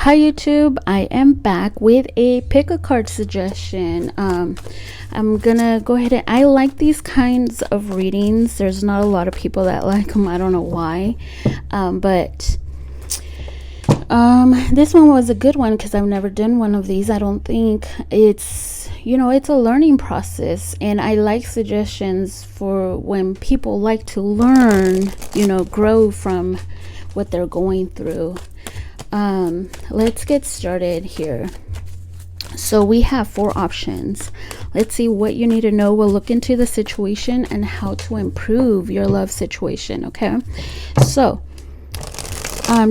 Hi YouTube, I am back with a Pickacard suggestion. I'm gonna go ahead and I like these kinds of readings. There's not a lot of people that like them. I don't know why, but this one was a good one because I've never done one of these. I don't think it's, it's a learning process, and I like suggestions for when people like to learn, grow from what they're going through. Let's get started here. So we have 4 options. Let's see what you need to know. We'll look into the situation and how to improve your love situation. Okay, so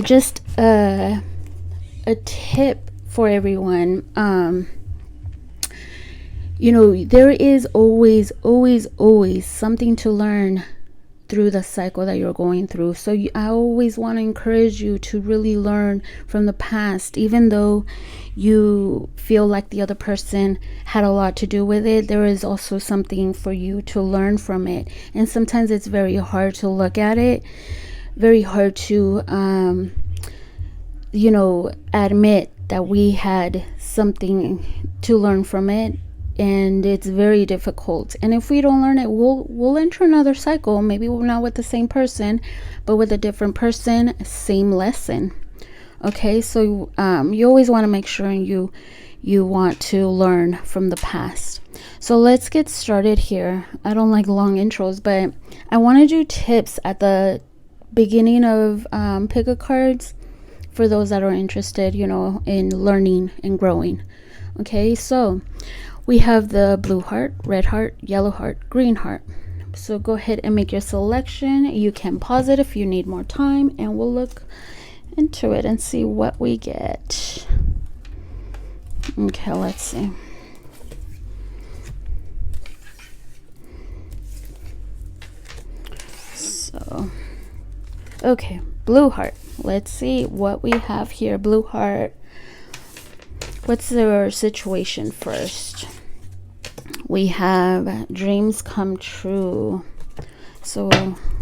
just a tip for everyone. There is always something to learn through the cycle that you're going through. So I always want to encourage you to really learn from the past. Even though you feel like the other person had a lot to do with it, there is also something for you to learn from it. And sometimes it's very hard to look at it, very hard to admit that we had something to learn from it. And it's very difficult, and if we don't learn it, we'll enter another cycle. Maybe we're not with the same person, but with a different person, same lesson. Okay, so you always want to make sure you want to learn from the past. So let's get started here. I don't like long intros, but I want to do tips at the beginning of Pickacards for those that are interested, in learning and growing. Okay, so we have the blue heart, red heart, yellow heart, green heart. So go ahead and make your selection. You can pause it if you need more time, and we'll look into it and see what we get. Okay, let's see. So, okay, blue heart. Let's see what we have here. Blue heart. What's their situation first? We have dreams come true. So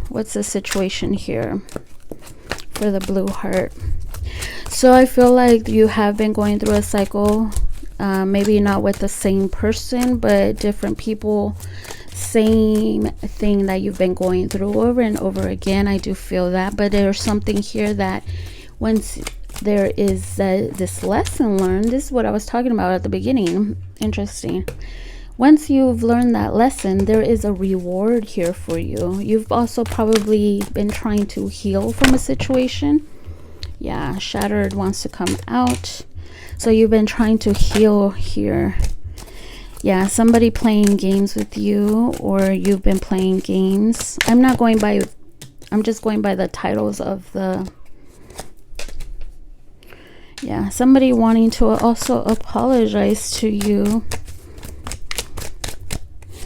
what's the situation here for the blue heart? So I feel like you have been going through a cycle, maybe not with the same person, but different people, same thing that you've been going through over and over again. I do feel that, but there's something here that once there is this lesson learned. This is what I was talking about at the beginning. Interesting. Once you've learned that lesson, there is a reward here for you. You've also probably been trying to heal from a situation. Yeah, shattered wants to come out. So you've been trying to heal here. Yeah, somebody playing games with you, or you've been playing games. I'm just going by the titles of the... Yeah, somebody wanting to also apologize to you.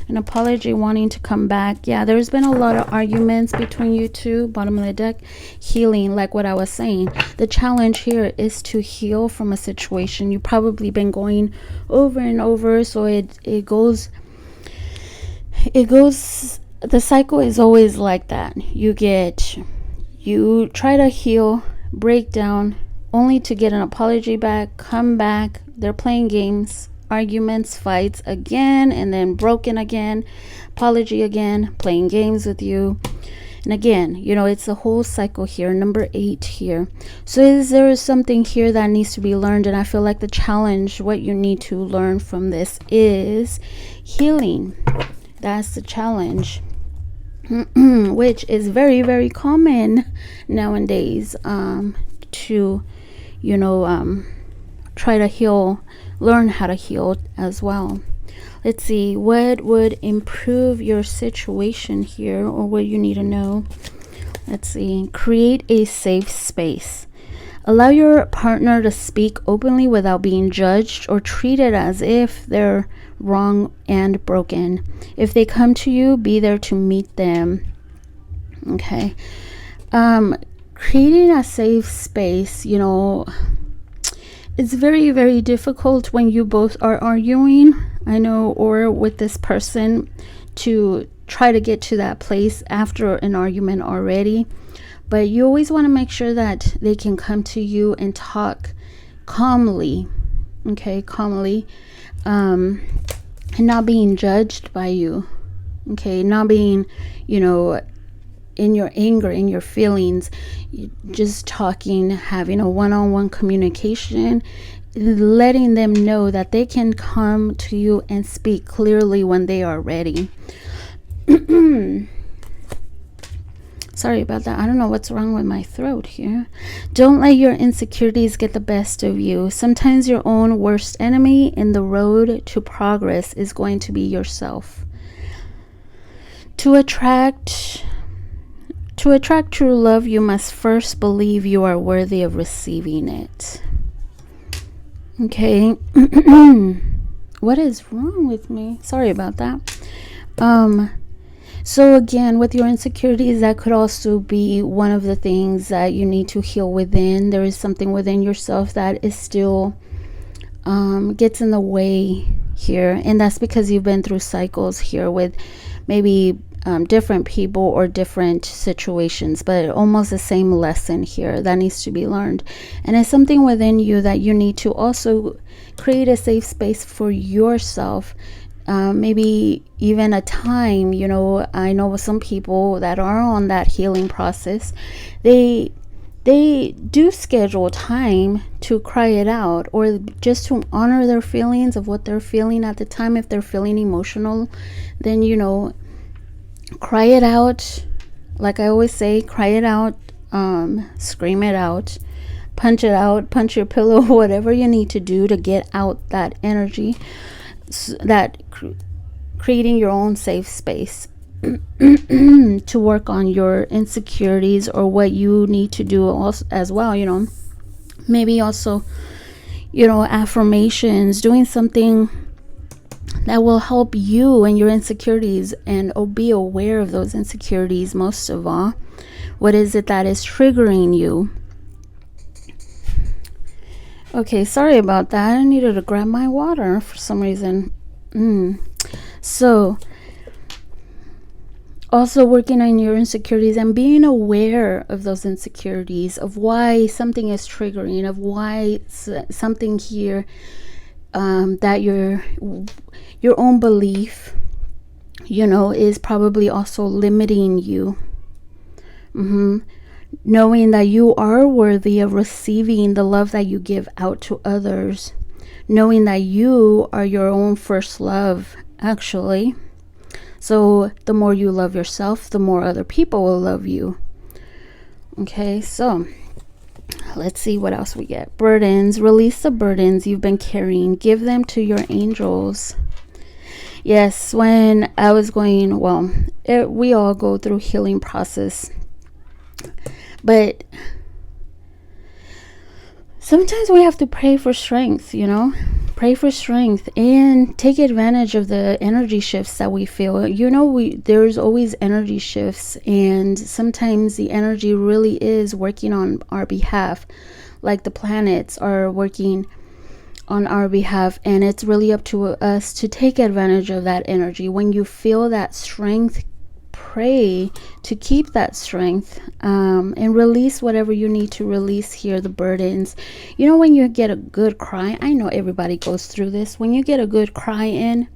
An apology wanting to come back. Yeah, there's been a lot of arguments between you two. Bottom of the deck, healing, like what I was saying. The challenge here is to heal from a situation. You've probably been going over and over, so it goes, the cycle is always like that. You try to heal, break down, only to get an apology back, come back. They're playing games, arguments, fights again, and then broken again, apology again, playing games with you. And again, it's a whole cycle here. Number 8 here. So there is something here that needs to be learned, and I feel like the challenge, what you need to learn from this is healing. That's the challenge. Which is very, very common nowadays, to try to heal, learn how to heal as well. Let's see, what would improve your situation here, or what you need to know. Let's see, create a safe space. Allow your partner to speak openly without being judged or treated as if they're wrong and broken. If they come to you, be there to meet them. Okay. Creating a safe space, it's very, very difficult when you both are arguing, I know, or with this person, to try to get to that place after an argument already. But you always want to make sure that they can come to you and talk, calmly, okay, calmly, and not being judged by you, okay, not being, you know, in your anger, in your feelings, just talking, having a one-on-one communication, letting them know that they can come to you and speak clearly when they are ready. Sorry about that. I don't know what's wrong with my throat here. Don't let your insecurities get the best of you. Sometimes your own worst enemy in the road to progress is going to be yourself. To attract true love, you must first believe you are worthy of receiving it. Okay. What is wrong with me? Sorry about that. So again, with your insecurities, that could also be one of the things that you need to heal within. There is something within yourself that is still gets in the way here, and that's because you've been through cycles here with maybe different people or different situations, but almost the same lesson here that needs to be learned. And it's something within you that you need to also create a safe space for yourself. Maybe even a time, you know, I know some people that are on that healing process, they do schedule time to cry it out, or just to honor their feelings of what they're feeling at the time. If they're feeling emotional, then, you know, cry it out. Like I always say, cry it out, scream it out, punch it out, punch your pillow, whatever you need to do to get out that energy, that creating your own safe space to work on your insecurities, or what you need to do also as well. You know, maybe also, you know, affirmations, doing something that will help you and your insecurities, and be aware of those insecurities. Most of all, what is it that is triggering you? Okay, sorry about that. I needed to grab my water for some reason. So also working on your insecurities and being aware of those insecurities, of why something is triggering, of why something here, that your own belief, you know, is probably also limiting you. Knowing that you are worthy of receiving the love that you give out to others. Knowing that you are your own first love, actually. So the more you love yourself, the more other people will love you. Okay, so let's see what else we get. Burdens. Release the burdens you've been carrying. Give them to your angels. Yes, when I was going, well, we all go through healing process. But sometimes we have to pray for strength, you know, pray for strength and take advantage of the energy shifts that we feel. You know, there's always energy shifts, and sometimes the energy really is working on our behalf, like the planets are working on our behalf, and it's really up to us to take advantage of that energy. When you feel that strength, pray to keep that strength, and release whatever you need to release here, the burdens. You know, when you get a good cry, I know everybody goes through this, when you get a good cry in,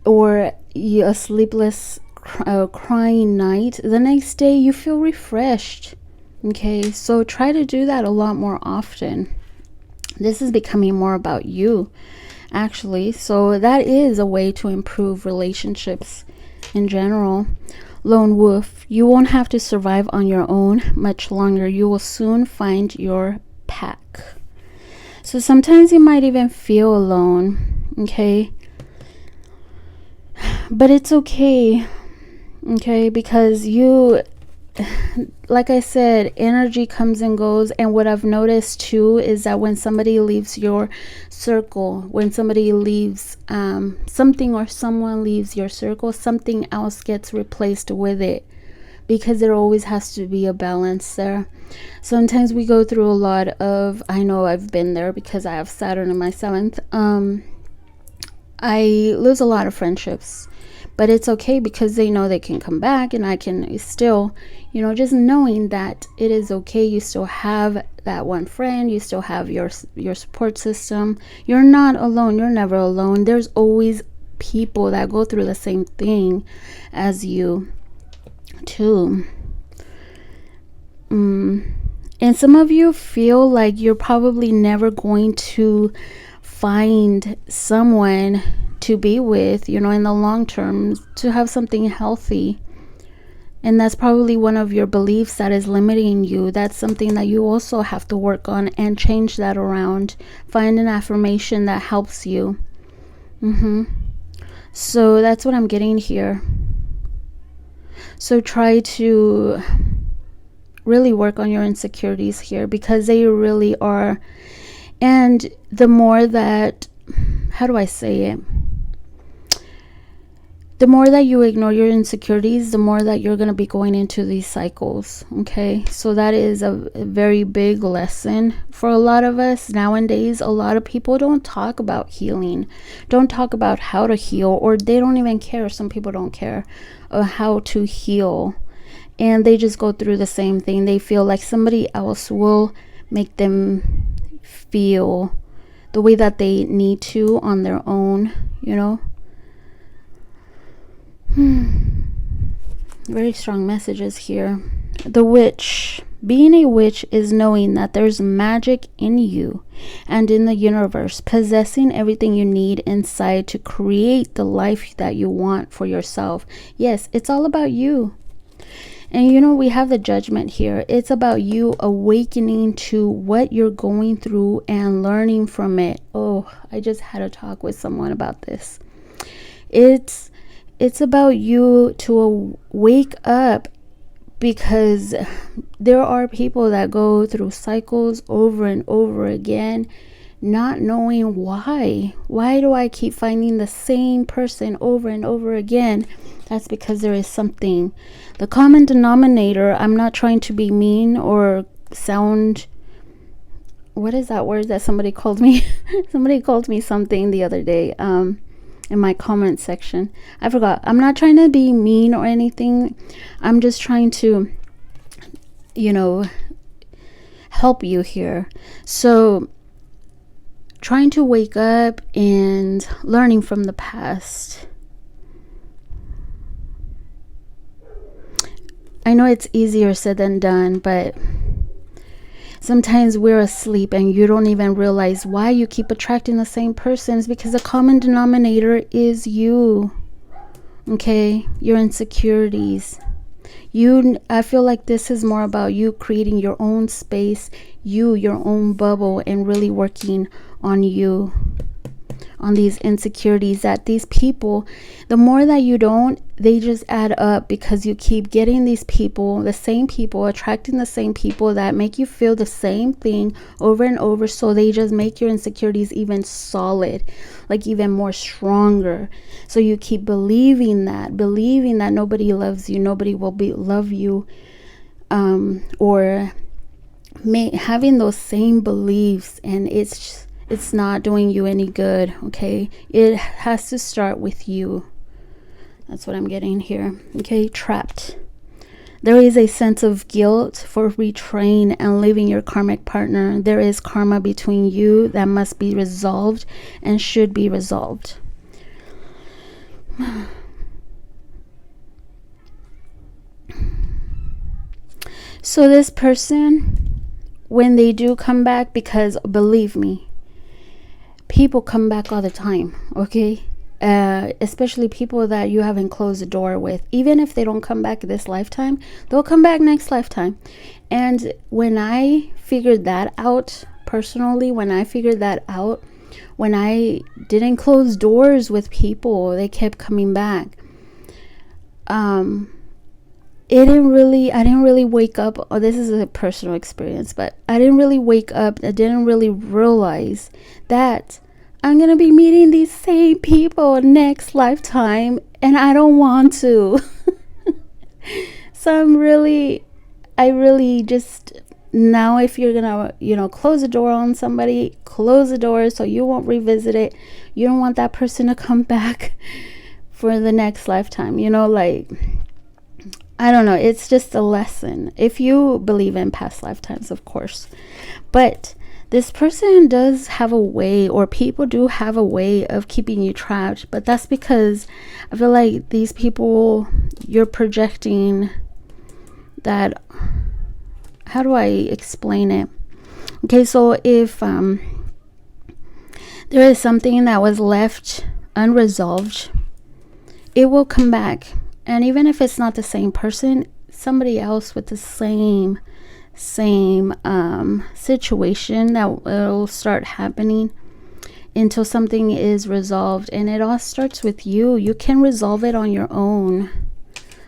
or a sleepless crying night, the next day you feel refreshed. Okay, so try to do that a lot more often. This is becoming more about you, actually. So that is a way to improve relationships in general. Lone wolf. You won't have to survive on your own much longer. You will soon find your pack. So sometimes you might even feel alone, okay? But it's okay, okay? Because you, like I said, energy comes and goes. And what I've noticed too is that when somebody leaves your circle, when somebody leaves something or someone leaves your circle, something else gets replaced with it, because there always has to be a balance there. Sometimes we go through a lot of, I know I've been there because I have Saturn in my 7th. I lose a lot of friendships But it's okay because they know they can come back, and I can still, just knowing that it is okay. You still have that one friend, you still have your support system. You're not alone. You're never alone. There's always people that go through the same thing as you too. And some of you feel like you're probably never going to find someone to be with, in the long term, to have something healthy. And that's probably one of your beliefs that is limiting you. That's something that you also have to work on and change that around. Find an affirmation that helps you. So that's what I'm getting here. So try to really work on your insecurities here, because they really are. And the more that, how do I say it? The more that you ignore your insecurities, the more that you're going to be going into these cycles. Okay, so that is a very big lesson for a lot of us nowadays. A lot of people don't talk about healing, don't talk about how to heal, or they don't even care. Some people don't care how to heal, and they just go through the same thing. They feel like somebody else will make them feel the way that they need to on their own, Very strong messages here. The witch. Being a witch is knowing that there's magic in you and in the universe, possessing everything you need inside to create the life that you want for yourself. Yes, it's all about you. And we have the judgment here. It's about you awakening to what you're going through and learning from it. Oh, I just had a talk with someone about this. It's about you to wake up, because there are people that go through cycles over and over again, not knowing why. Why do I keep finding the same person over and over again? That's because there is something. The common denominator, I'm not trying to be mean or sound, what is that word that somebody called me? Somebody called me something the other day in my comment section. I forgot. I'm not trying to be mean or anything. I'm just trying to, help you here. So trying to wake up and learning from the past. I know it's easier said than done, but sometimes we're asleep and you don't even realize why you keep attracting the same persons, because the common denominator is you. Okay, your insecurities. I feel like this is more about you creating your own space, your own bubble, and really working on you, on these insecurities that these people, the more that you don't, they just add up, because you keep getting these people, the same people, attracting the same people that make you feel the same thing over and over. So they just make your insecurities even solid, like even more stronger. So you keep believing that nobody loves you, nobody will love you, or having those same beliefs, and it's not doing you any good. Okay, it has to start with you. That's what I'm getting here. Okay, trapped. There is a sense of guilt for betraying and leaving your karmic partner. There is karma between you that must be resolved and should be resolved. So this person, when they do come back, because believe me, people come back all the time, okay? Especially people that you haven't closed the door with. Even if they don't come back this lifetime, they'll come back next lifetime. And when I figured that out personally, when I didn't close doors with people, they kept coming back. I didn't really wake up. Oh, this is a personal experience, but I didn't really wake up. I didn't really realize that I'm going to be meeting these same people next lifetime, and I don't want to. So I really just, now if you're going to, close the door on somebody, close the door so you won't revisit it. You don't want that person to come back for the next lifetime, you know, like, I don't know, it's just a lesson if you believe in past lifetimes, of course. But this person does have a way, or people do have a way of keeping you trapped, but that's because I feel like these people, you're projecting that, how do I explain it? Okay, so if there is something that was left unresolved, it will come back. And even if it's not the same person, somebody else with the same situation, that will start happening until something is resolved. And it all starts with you. You can resolve it on your own,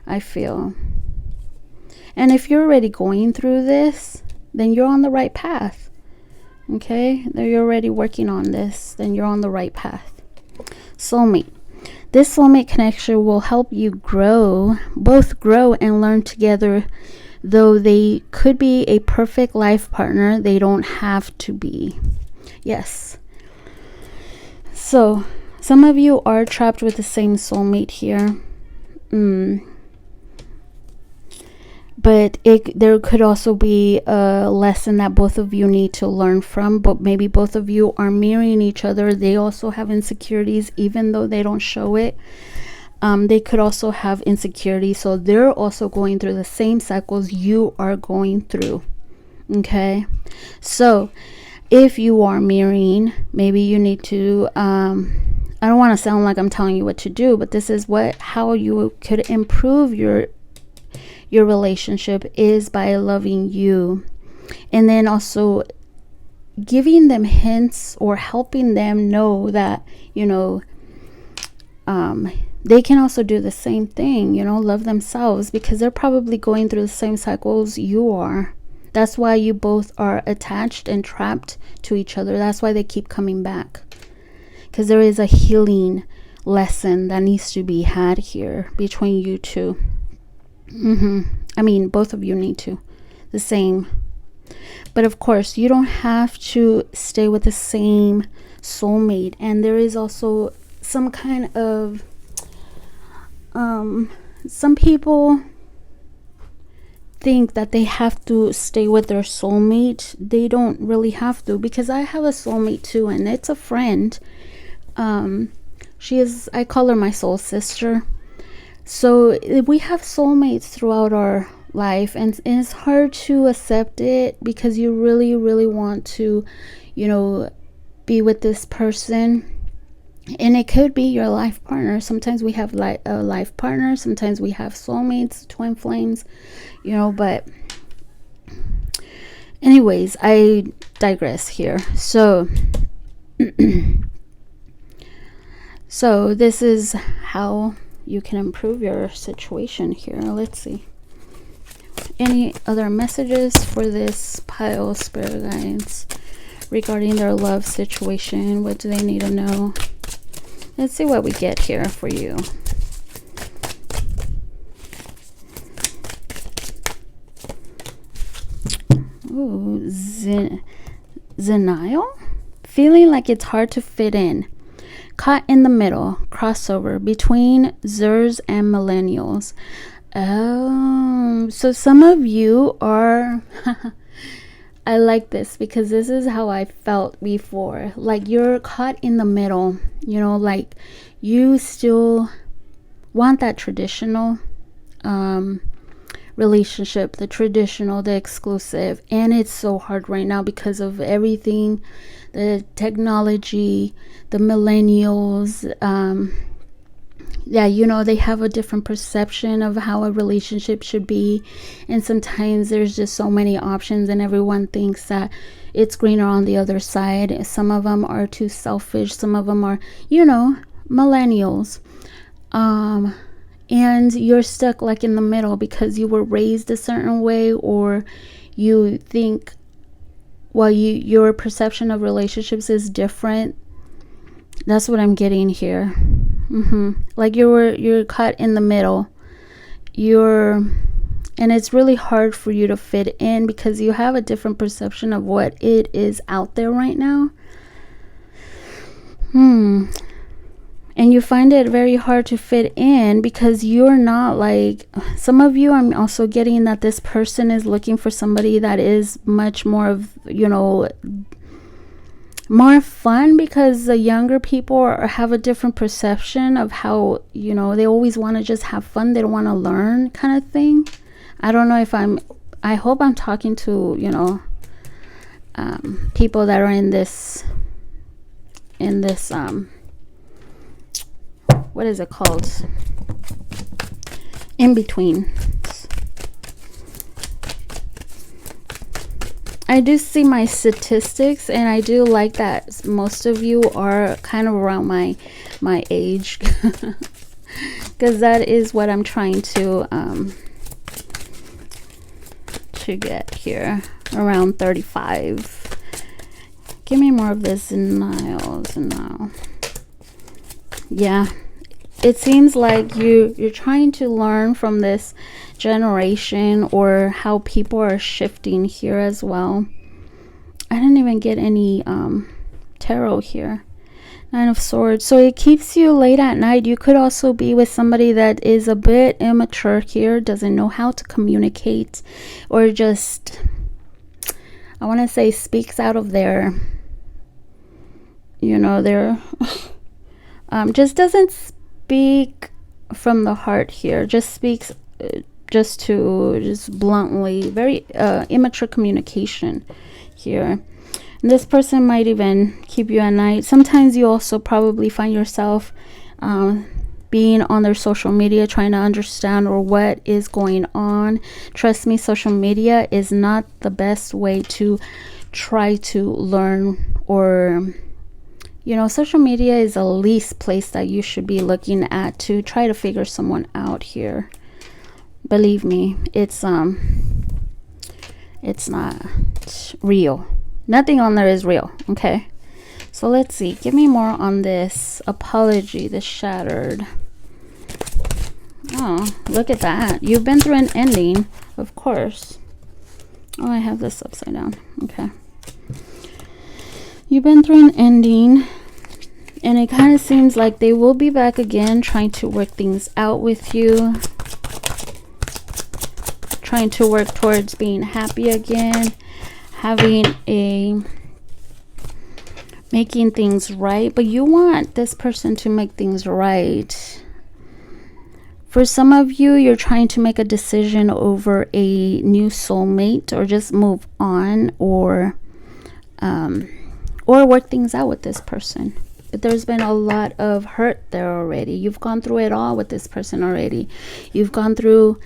I feel. And if you're already going through this, then you're on the right path. Okay, you're already working on this, then you're on the right path. Soulmate. This soulmate connection will help you grow, both grow and learn together. Though they could be a perfect life partner, they don't have to be. Yes. So some of you are trapped with the same soulmate here. But there could also be a lesson that both of you need to learn from. But maybe both of you are mirroring each other. They also have insecurities, even though they don't show it. They could also have insecurities. So they're also going through the same cycles you are going through. Okay. So if you are mirroring, maybe you need to, I don't want to sound like I'm telling you what to do, but this is how you could improve your relationship, is by loving you, and then also giving them hints or helping them know that, you know, they can also do the same thing, you know, love themselves, because they're probably going through the same cycles you are. That's why you both are attached and trapped to each other. That's why they keep coming back, because there is a healing lesson that needs to be had here between you two. I mean, both of you need to, the same. But of course, you don't have to stay with the same soulmate. And there is also some kind of, some people think that they have to stay with their soulmate. They don't really have to, because I have a soulmate too, and it's a friend. She is, I call her my soul sister. So we have soulmates throughout our life, and it's hard to accept it, because you really, really want to, you know, be with this person. And it could be your life partner. Sometimes we have a life partner. Sometimes we have soulmates, twin flames, you know, but anyways, I digress here. So, so this is how you can improve your situation here. Let's see. Any other messages for this pile, spirit guides, regarding their love situation? What do they need to know? Let's see what we get here for you. Ooh, denial? Feeling like it's hard to fit in. Caught in the middle, crossover between Zers and millennials. Oh, so some of you are I like this, because this is how I felt before. Like, you're caught in the middle, you know, like you still want that traditional relationship, the traditional, the exclusive, and it's so hard right now because of everything, the technology, the millennials. Yeah, you know, they have a different perception of how a relationship should be, and sometimes there's just so many options, and everyone thinks that it's greener on the other side. Some of them are too selfish, some of them are, you know, millennials, and you're stuck like in the middle because you were raised a certain way, or you think, well, your perception of relationships is different. That's what I'm getting here. Like you're caught in the middle. And it's really hard for you to fit in because you have a different perception of what it is out there right now. And you find it very hard to fit in because you're not like, some of you, I'm also getting that this person is looking for somebody that is much more of, you know, more fun, because the younger people have a different perception of how, you know, they always want to just have fun. They don't want to learn, kind of thing. I don't know if I hope I'm talking to, you know, people that are in this what is it called, in between. I do see my statistics, and I do like that most of you are kind of around my age, because that is what I'm trying to get here, around 35. Give me more of this denials now. Yeah, it seems like you're trying to learn from this generation, or how people are shifting here as well. I didn't even get any tarot here. 9 of Swords. So it keeps you late at night. You could also be with somebody that is a bit immature here, doesn't know how to communicate, or just, I want to say, speaks out of their, you know, their just doesn't speak from the heart here. Just speaks just bluntly, very immature communication here. And this person might even keep you at night. Sometimes you also probably find yourself being on their social media, trying to understand or what is going on. Trust me, social media is not the best way to try to learn, or, you know, social media is the least place that you should be looking at to try to figure someone out here. Believe me, it's not real. Nothing on there is real. Okay, so let's see. Give me more on this apology, this shattered. Oh, look at that. You've been through an ending, of course. Oh, I have this upside down. Okay, you've been through an ending, and it kind of seems like they will be back again, trying to work things out with you, trying to work towards being happy again, making things right. But you want this person to make things right. For some of you, you're trying to make a decision over a new soulmate, or just move on, or work things out with this person. But there's been a lot of hurt there already. You've gone through it all with this person already. You've gone through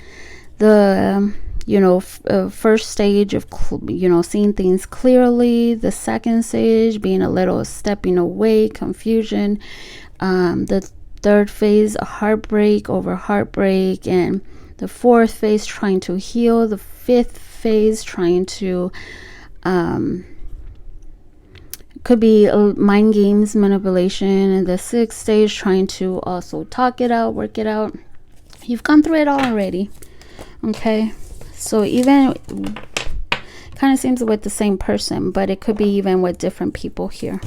the first stage of seeing things clearly, the second stage being a little stepping away, confusion, the third phase, heartbreak over heartbreak, and the fourth phase, trying to heal, the fifth phase, trying to could be mind games, manipulation, and the sixth stage, trying to also talk it out, work it out. You've gone through it all already. Okay, so even kind of seems with the same person, but it could be even with different people here.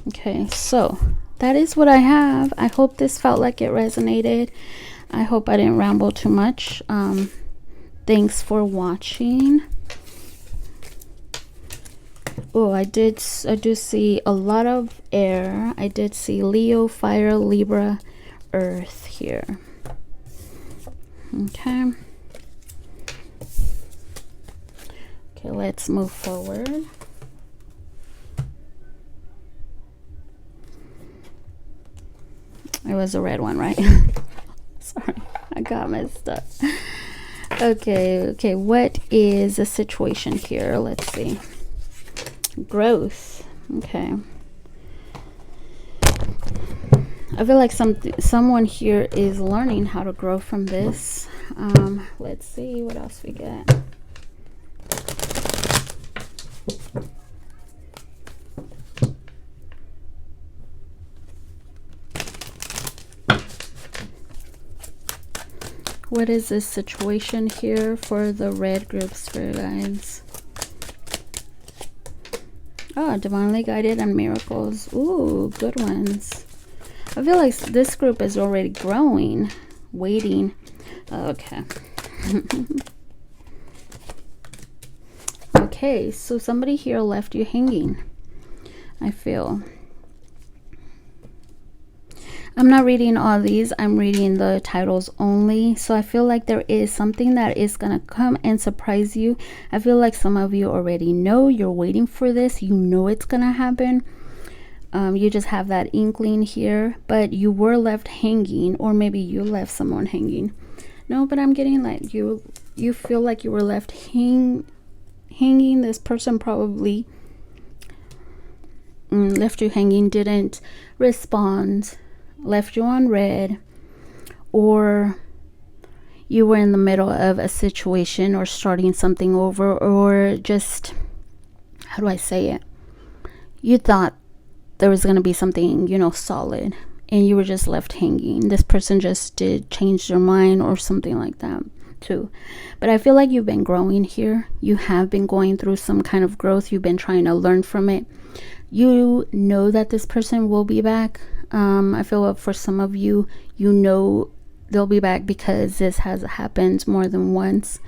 Okay, so that is what I have. I hope this felt like it resonated. I hope I didn't ramble too much. Thanks for watching. Oh, I do see a lot of air. I did see Leo, Fire, Libra, Earth here. Okay. Okay, let's move forward. It was a red one, right? Sorry, I got messed up. Okay, what is the situation here? Let's see. Growth. Okay. I feel like someone here is learning how to grow from this. Let's see what else we get. What is this situation here for the red group spirit guides? Oh, divinely guided and miracles. Ooh, good ones. I feel like this group is already growing, waiting. Okay. Okay, so somebody here left you hanging, I feel. I'm not reading all these. I'm reading the titles only. So I feel like there is something that is going to come and surprise you. I feel like some of you already know. You're waiting for this. You know it's going to happen. You just have that inkling here. But you were left hanging, or maybe you left someone hanging. No, but I'm getting like you feel like you were left hanging. This person probably left you hanging, didn't respond, left you on red, or you were in the middle of a situation or starting something over, or just, how do I say it, you thought there was going to be something, you know, solid, and you were just left hanging. This person just did change their mind or something like that too. But I feel like you've been growing here. You have been going through some kind of growth. You've been trying to learn from it. You know that this person will be back. I feel like for some of you, you know they'll be back because this has happened more than once.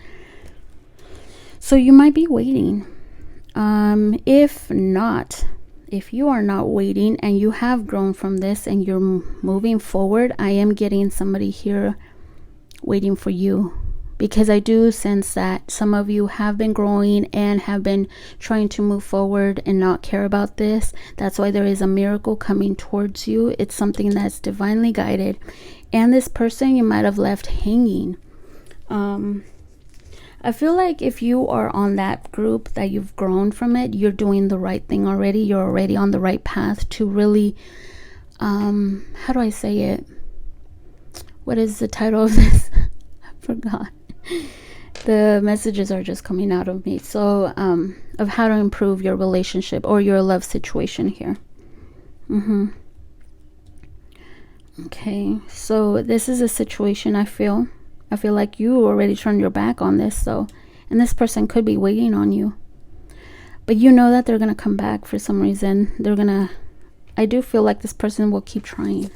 So you might be waiting. If not, if you are not waiting and you have grown from this and you're moving forward, I am getting somebody here waiting for you. Because I do sense that some of you have been growing and have been trying to move forward and not care about this. That's why there is a miracle coming towards you. It's something that's divinely guided. And this person you might have left hanging. I feel like if you are on that group that you've grown from it, you're doing the right thing already. You're already on the right path to really, how do I say it? What is the title of this? I forgot. The messages are just coming out of me. So of how to improve your relationship or your love situation here. Okay, so this is a situation. I feel like you already turned your back on this, so, and this person could be waiting on you, but you know that they're gonna come back for some reason. I do feel like this person will keep trying.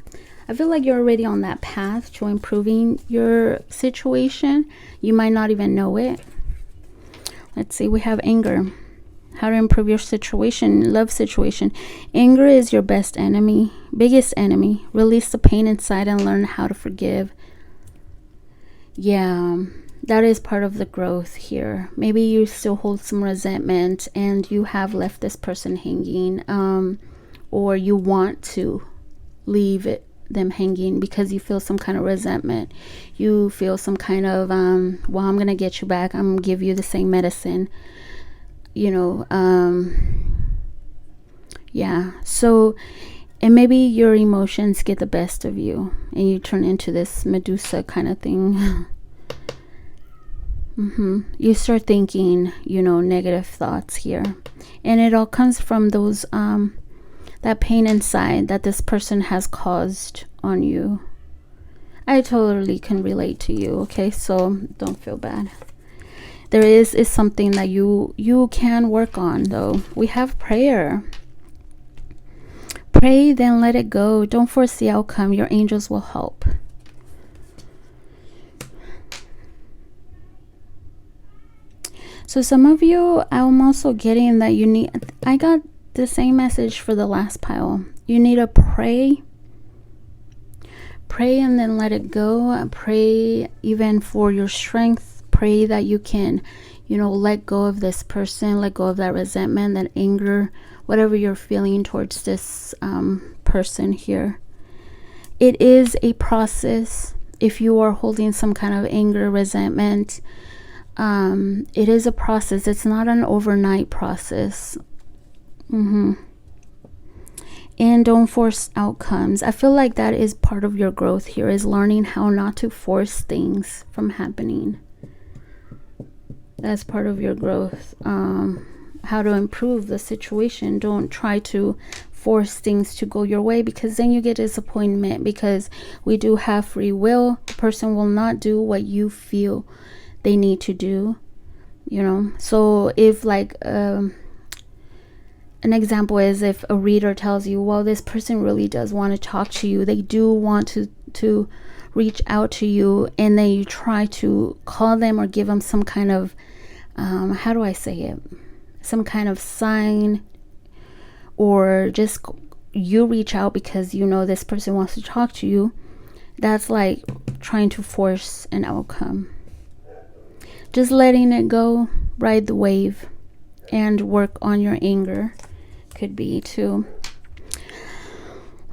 I feel like you're already on that path to improving your situation. You might not even know it. Let's see, we have anger. How to improve your situation, love situation. Anger is your best enemy, biggest enemy. Release the pain inside and learn how to forgive. Yeah, that is part of the growth here. Maybe you still hold some resentment and you have left this person hanging, or you want to leave them hanging because you feel some kind of resentment. You feel some kind of well, I'm gonna get you back, I'm gonna give you the same medicine, you know. Yeah, so, and maybe your emotions get the best of you and you turn into this Medusa kind of thing. You start thinking, you know, negative thoughts here, and it all comes from those that pain inside that this person has caused on you. I totally can relate to you, okay? So don't feel bad. There is something that you can work on, though. We have prayer. Pray, then let it go. Don't force the outcome. Your angels will help. So some of you, I'm also getting that you need, I got the same message for the last pile. You need to pray and then let it go. Pray even for your strength. Pray that you can, you know, let go of this person, let go of that resentment, that anger, whatever you're feeling towards this person here. It is a process. If you are holding some kind of anger, resentment, it is a process. It's not an overnight process. And don't force outcomes. I feel like that is part of your growth here, is learning how not to force things from happening. That's part of your growth. How to improve the situation. Don't try to force things to go your way, because then you get disappointment, because we do have free will. The person will not do what you feel they need to do, you know. So if like an example is if a reader tells you, well, this person really does want to talk to you, they do want to reach out to you, and then you try to call them or give them some kind of how do I say it, some kind of sign, or just you reach out because you know this person wants to talk to you. That's like trying to force an outcome. Just letting it go, ride the wave, and work on your anger could be too.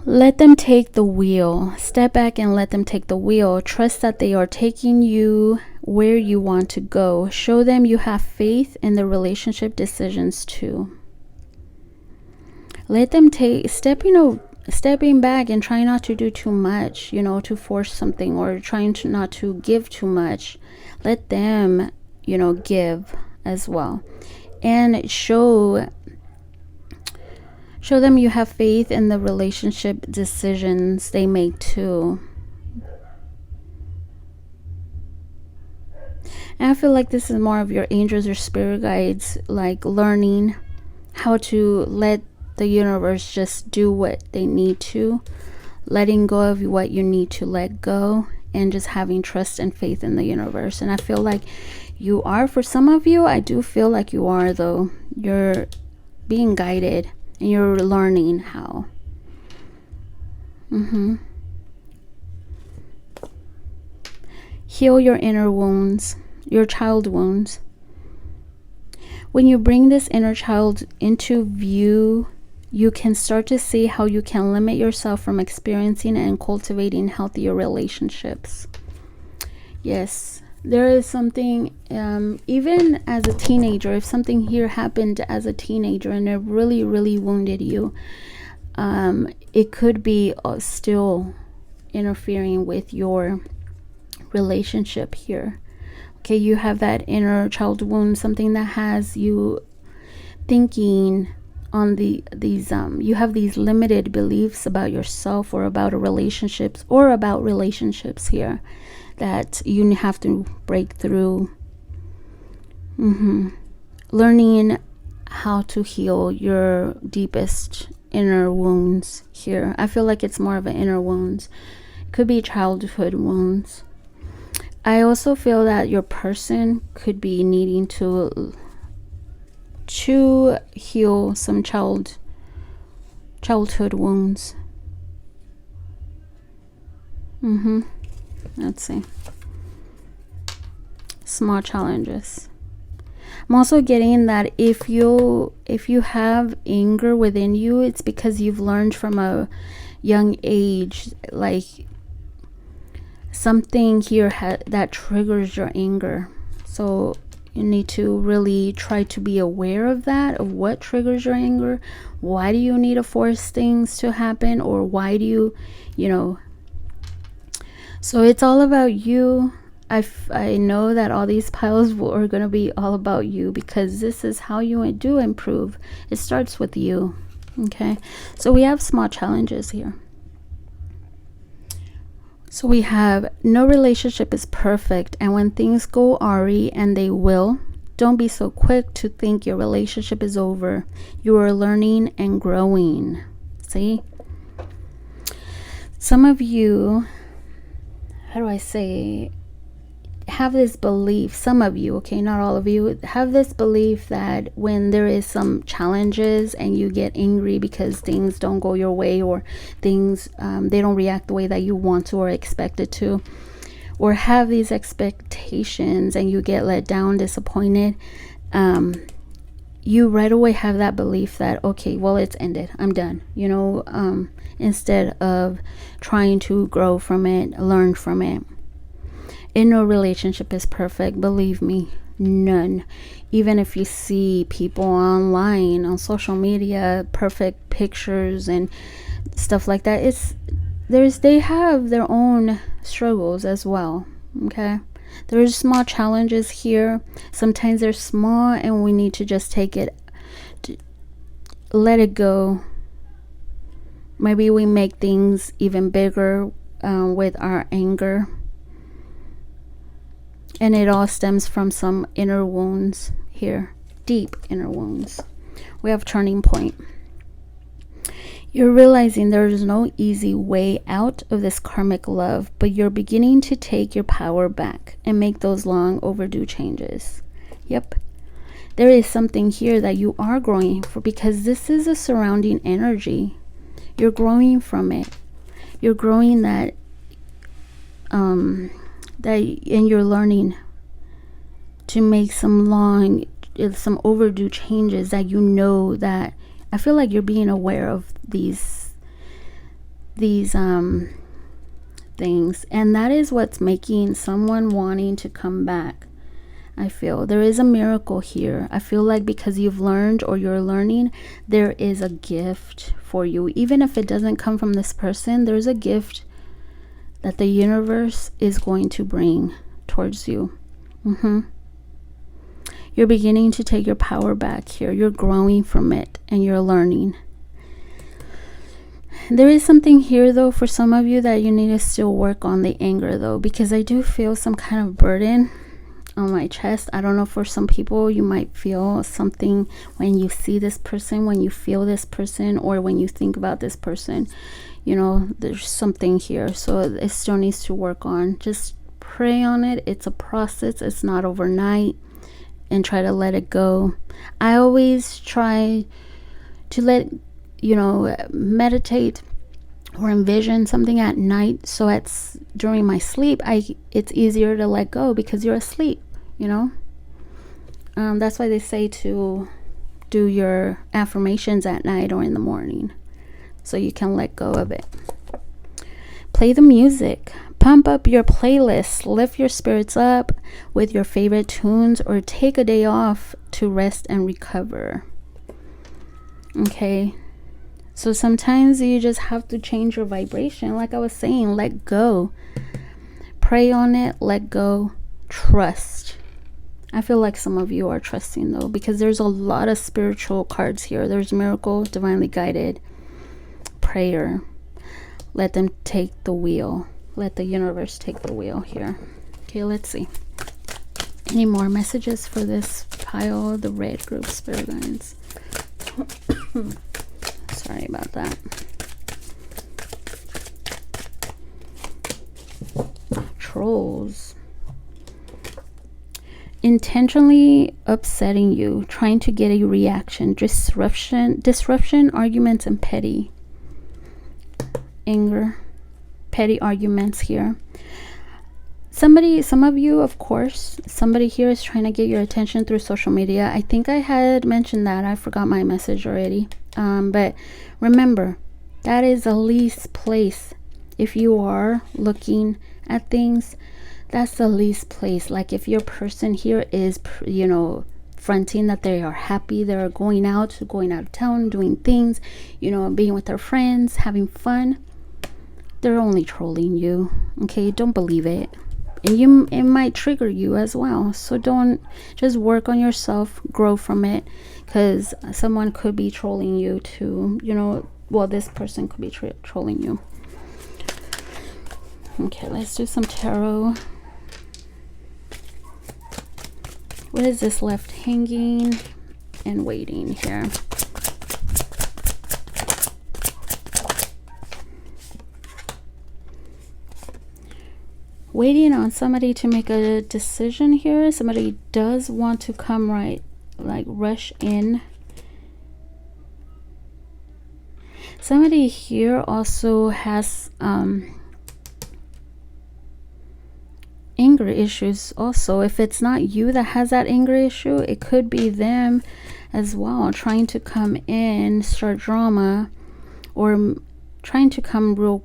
Let them take the wheel. Step back and let them take the wheel. Trust that they are taking you where you want to go. Show them you have faith in the relationship decisions too. Let them take stepping back and trying not to do too much, to force something, or trying to not to give too much. Let them, give as well. And show them you have faith in the relationship decisions they make too. And I feel like this is more of your angels or spirit guides, like learning how to let the universe just do what they need to, letting go of what you need to let go, and just having trust and faith in the universe. And I feel like you are, for some of you, I do feel like you are, though. You're being guided and you're learning how. Heal your inner wounds, your child wounds. When you bring this inner child into view, you can start to see how you can limit yourself from experiencing and cultivating healthier relationships. Yes, there is something, even as a teenager, if something here happened as a teenager and it really, really wounded you, it could be still interfering with your relationship here. Okay, you have that inner child wound, something that has you thinking on these you have these limited beliefs about yourself or about relationships here that you have to break through. Learning how to heal your deepest inner wounds here. I feel like it's more of an inner wounds. It could be childhood wounds. I also feel that your person could be needing to heal some childhood wounds. Let's see. Small challenges. I'm also getting that if you have anger within you, it's because you've learned from a young age, like something here that triggers your anger. So you need to really try to be aware of that, of what triggers your anger. Why do you need to force things to happen, or why do you so it's all about you. I know that all these piles are going to be all about you, because this is how you do improve. It starts with you. Okay, so we have small challenges here. So we have, no relationship is perfect, and when things go awry, and they will, don't be so quick to think your relationship is over. You are learning and growing. See? Some of you, how do I say, have this belief, some of you, okay, not all of you, have this belief that when there is some challenges and you get angry because things don't go your way, or things they don't react the way that you want to or expect it to, or have these expectations and you get let down, disappointed, you right away have that belief that, okay, well, it's ended, I'm done, instead of trying to grow from it, learn from it. And no relationship is perfect, believe me, none. Even if you see people online, on social media, perfect pictures and stuff like that, they have their own struggles as well. Okay, there's small challenges here. Sometimes they're small and we need to just take it, let it go. Maybe we make things even bigger with our anger. And it all stems from some inner wounds here, deep inner wounds. We have turning point. You're realizing there is no easy way out of this karmic love, but you're beginning to take your power back and make those long overdue changes. Yep. There is something here that you are growing for, because this is a surrounding energy. You're growing from it. You're growing that, and you're learning to make some overdue changes that you know that. I feel like you're being aware of these things, and that is what's making someone wanting to come back. I feel there is a miracle here. I feel like because you've learned, or you're learning, there is a gift for you. Even if it doesn't come from this person, there's a gift that the universe is going to bring towards you. You're beginning to take your power back here. You're growing from it, and you're learning. There is something here, though, for some of you, that you need to still work on the anger, though, because I do feel some kind of burden on my chest. I don't know, for some people you might feel something when you see this person, when you feel this person, or when you think about this person. You know, there's something here, so it still needs to work on. Just pray on it. It's a process. It's not overnight, and try to let it go. I always try to meditate or envision something at night, so during my sleep it's easier to let go, because you're asleep. That's why they say to do your affirmations at night or in the morning, so you can let go of it. Play the music. Pump up your playlist. Lift your spirits up with your favorite tunes, or take a day off to rest and recover. Okay, so sometimes you just have to change your vibration. Like I was saying, let go. Pray on it. Let go. Trust. I feel like some of you are trusting, though, because there's a lot of spiritual cards here. There's miracle, divinely guided, prayer. Let them take the wheel. Let the universe take the wheel here. Okay, let's see. Any more messages for this pile? The red group spirit guides. Sorry about that. Trolls. Intentionally upsetting you, trying to get a reaction, disruption, arguments, and petty anger, petty arguments here. Some of you, of course, somebody here is trying to get your attention through social media. I think I had mentioned that. I forgot my message already. But remember, that is the least place. If you are looking at things, that's the least place. Like if your person here is, fronting that they are happy, they're going out of town, doing things, being with their friends, having fun, they're only trolling you. Okay, don't believe it. And it might trigger you as well. So don't, just work on yourself, grow from it, because someone could be trolling you too. This person could be trolling you. Okay, let's do some tarot. What is this left hanging and waiting here? Waiting on somebody to make a decision here. Somebody does want to come rush in. Somebody here also has anger issues also. If it's not you that has that anger issue, it could be them as well, trying to come in, start drama, or trying to come real,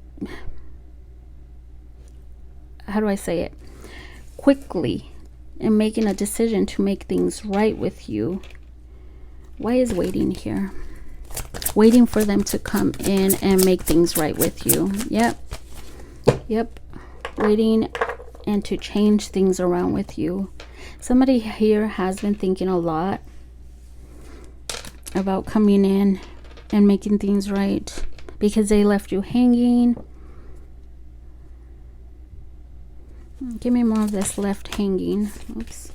how do I say it, quickly, and making a decision to make things right with you. Why is waiting here? Waiting for them to come in and make things right with you. Yep. Waiting and to change things around with you. Somebody here has been thinking a lot about coming in and making things right, because they left you hanging. Give me more of this left hanging. Oops.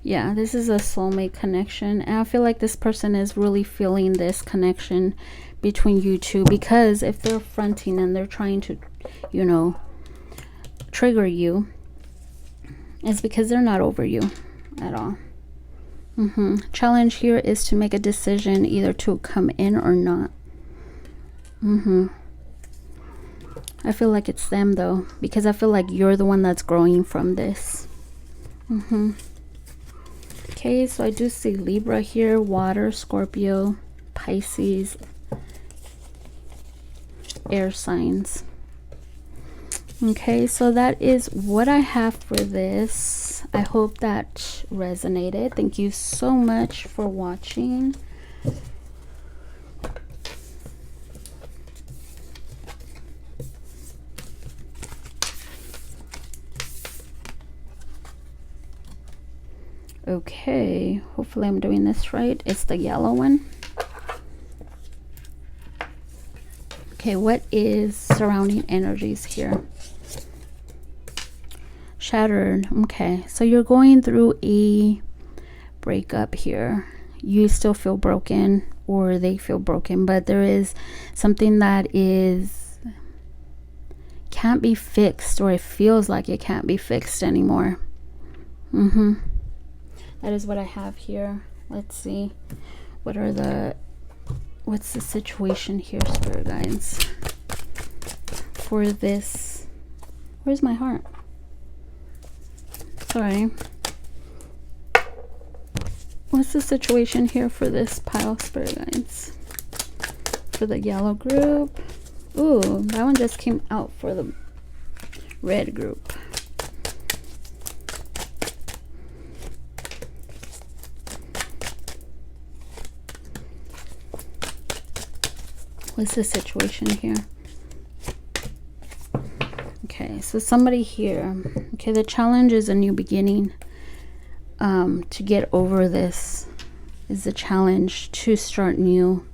Yeah, this is a soulmate connection, and I feel like this person is really feeling this connection between you two, because if they're fronting and they're trying to, you know, trigger you, it's because they're not over you at all. Challenge here is to make a decision either to come in or not. I feel like it's them though, because I feel like you're the one that's growing from this. Okay, so I do see Libra here, water, Scorpio, Pisces, air signs. Okay, so that is what I have for this. I hope that resonated. Thank you so much for watching. Okay, hopefully I'm doing this right. It's the yellow one. Okay, what is surrounding energies here? Shattered. Okay, so you're going through a breakup here. You still feel broken, or they feel broken, but there is something that can't be fixed, or it feels like it can't be fixed anymore. That is what I have here. Let's see. What's the situation here, spirit guides, for this? Where's my heart? Sorry. What's the situation here for this pile, spirit guides? For the yellow group. Ooh, that one just came out for the red group. What's the situation here? Okay, so somebody here. Okay, the challenge is a new beginning. To get over this is the challenge, to start new,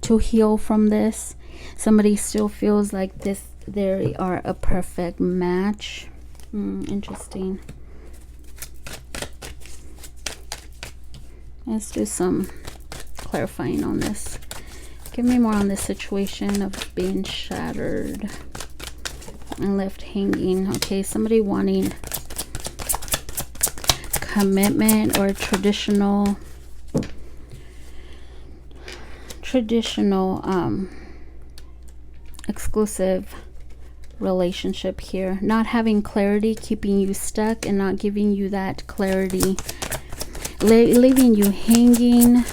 to heal from this. Somebody still feels like they are a perfect match. Interesting. Let's do some clarifying on this. Give me more on this situation of being shattered and left hanging. Okay, somebody wanting commitment or traditional exclusive relationship here. Not having clarity, keeping you stuck and not giving you that clarity, leaving you hanging,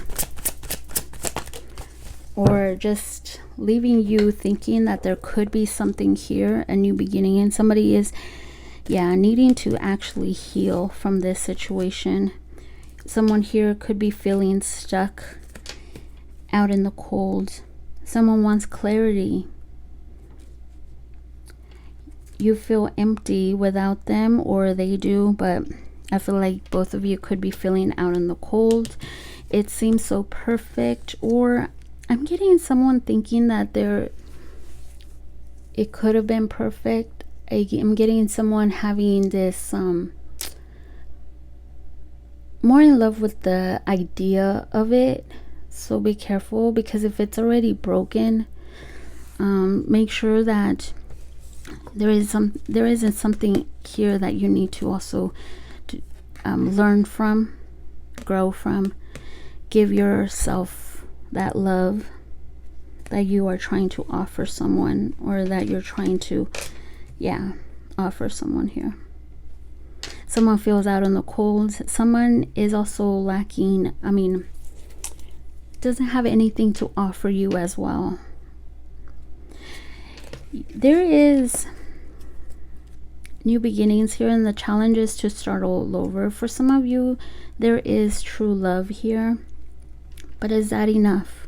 or just leaving you thinking that there could be something here, a new beginning. And somebody is, yeah, needing to actually heal from this situation. Someone here could be feeling stuck out in the cold. Someone wants clarity. You feel empty without them, or they do, but I feel like both of you could be feeling out in the cold. It seems so perfect, or I'm getting someone thinking that it could have been perfect. I'm getting someone having this more in love with the idea of it. So be careful, because if it's already broken, make sure that there isn't something here that you need to also learn from, grow from. Give yourself that love that you are trying to offer someone, or that you're trying to, yeah, offer someone here. Someone feels out in the cold. Someone is also lacking, doesn't have anything to offer you as well. There is new beginnings here, and the challenge is to start all over. For some of you, there is true love here. But is that enough?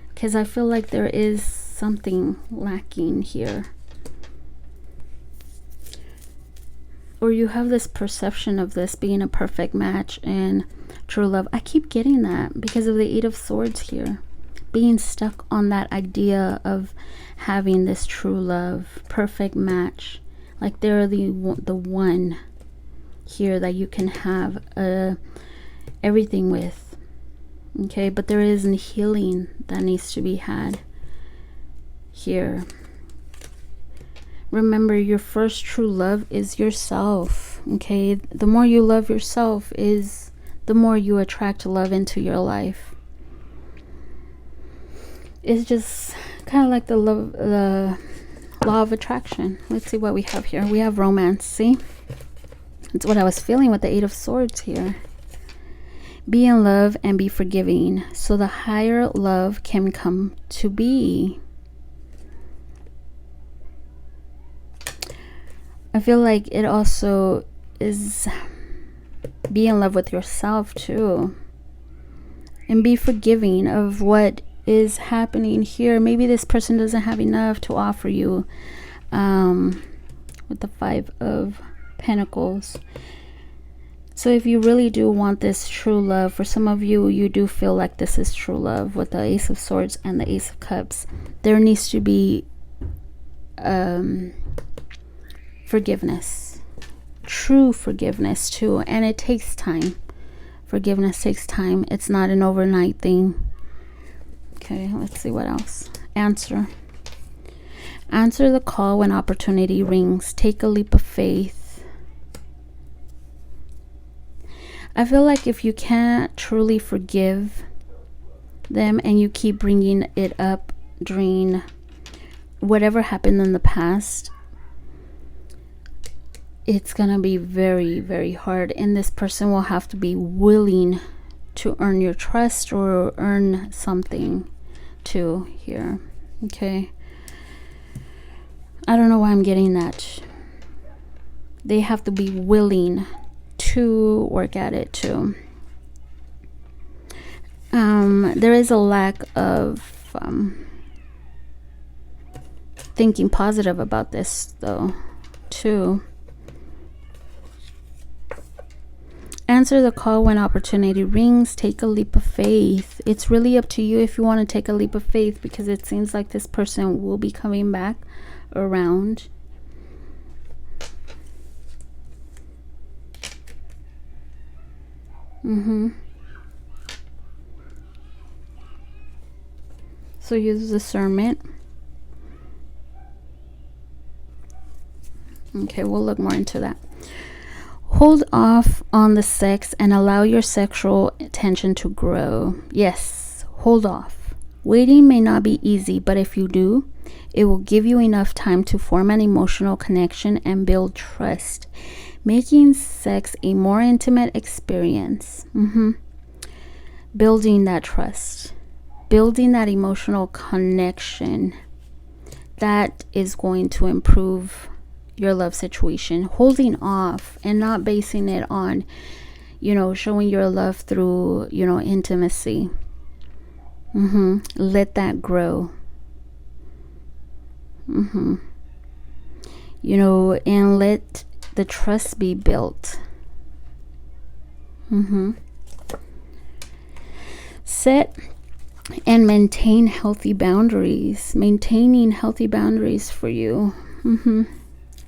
Because I feel like there is something lacking here. Or you have this perception of this being a perfect match and true love. I keep getting that because of the Eight of Swords here. Being stuck on that idea of having this true love, perfect match. Like they're the one here that you can have everything with. Okay, but there is a healing that needs to be had here. Remember, your first true love is yourself. Okay, the more you love yourself is the more you attract love into your life. It's just kind of like the law of attraction. Let's see what we have here. We have romance. See, it's what I was feeling with the 8 of Swords here. Be in love and be forgiving so the higher love can come to be. I feel like it also is be in love with yourself too. And be forgiving of what is happening here. Maybe this person doesn't have enough to offer you with the 5 of Pentacles. So if you really do want this true love, for some of you, you do feel like this is true love with the Ace of Swords and the Ace of Cups. There needs to be forgiveness, true forgiveness too, and it takes time. Forgiveness takes time. It's not an overnight thing. Okay, let's see what else. Answer the call when opportunity rings. Take a leap of faith. I feel like if you can't truly forgive them and you keep bringing it up during whatever happened in the past, it's gonna be very, very hard, and this person will have to be willing to earn your trust or earn something too here. Okay, I don't know why I'm getting that. They have to be willing to work at it too. There is a lack of thinking positive about this though too. Answer the call when opportunity rings. Take a leap of faith. It's really up to you if you want to take a leap of faith, because it seems like this person will be coming back around. So use discernment. Okay, we'll look more into that. Hold off on the sex and allow your sexual tension to grow. Yes, hold off. Waiting may not be easy, but if you do, it will give you enough time to form an emotional connection and build trust, making sex a more intimate experience. Building that trust, building that emotional connection, that is going to improve your love situation. Holding off and not basing it on, you know, showing your love through, you know, intimacy. Let that grow. You know, and let the trust be built. Set and maintain healthy boundaries. Maintaining healthy boundaries for you.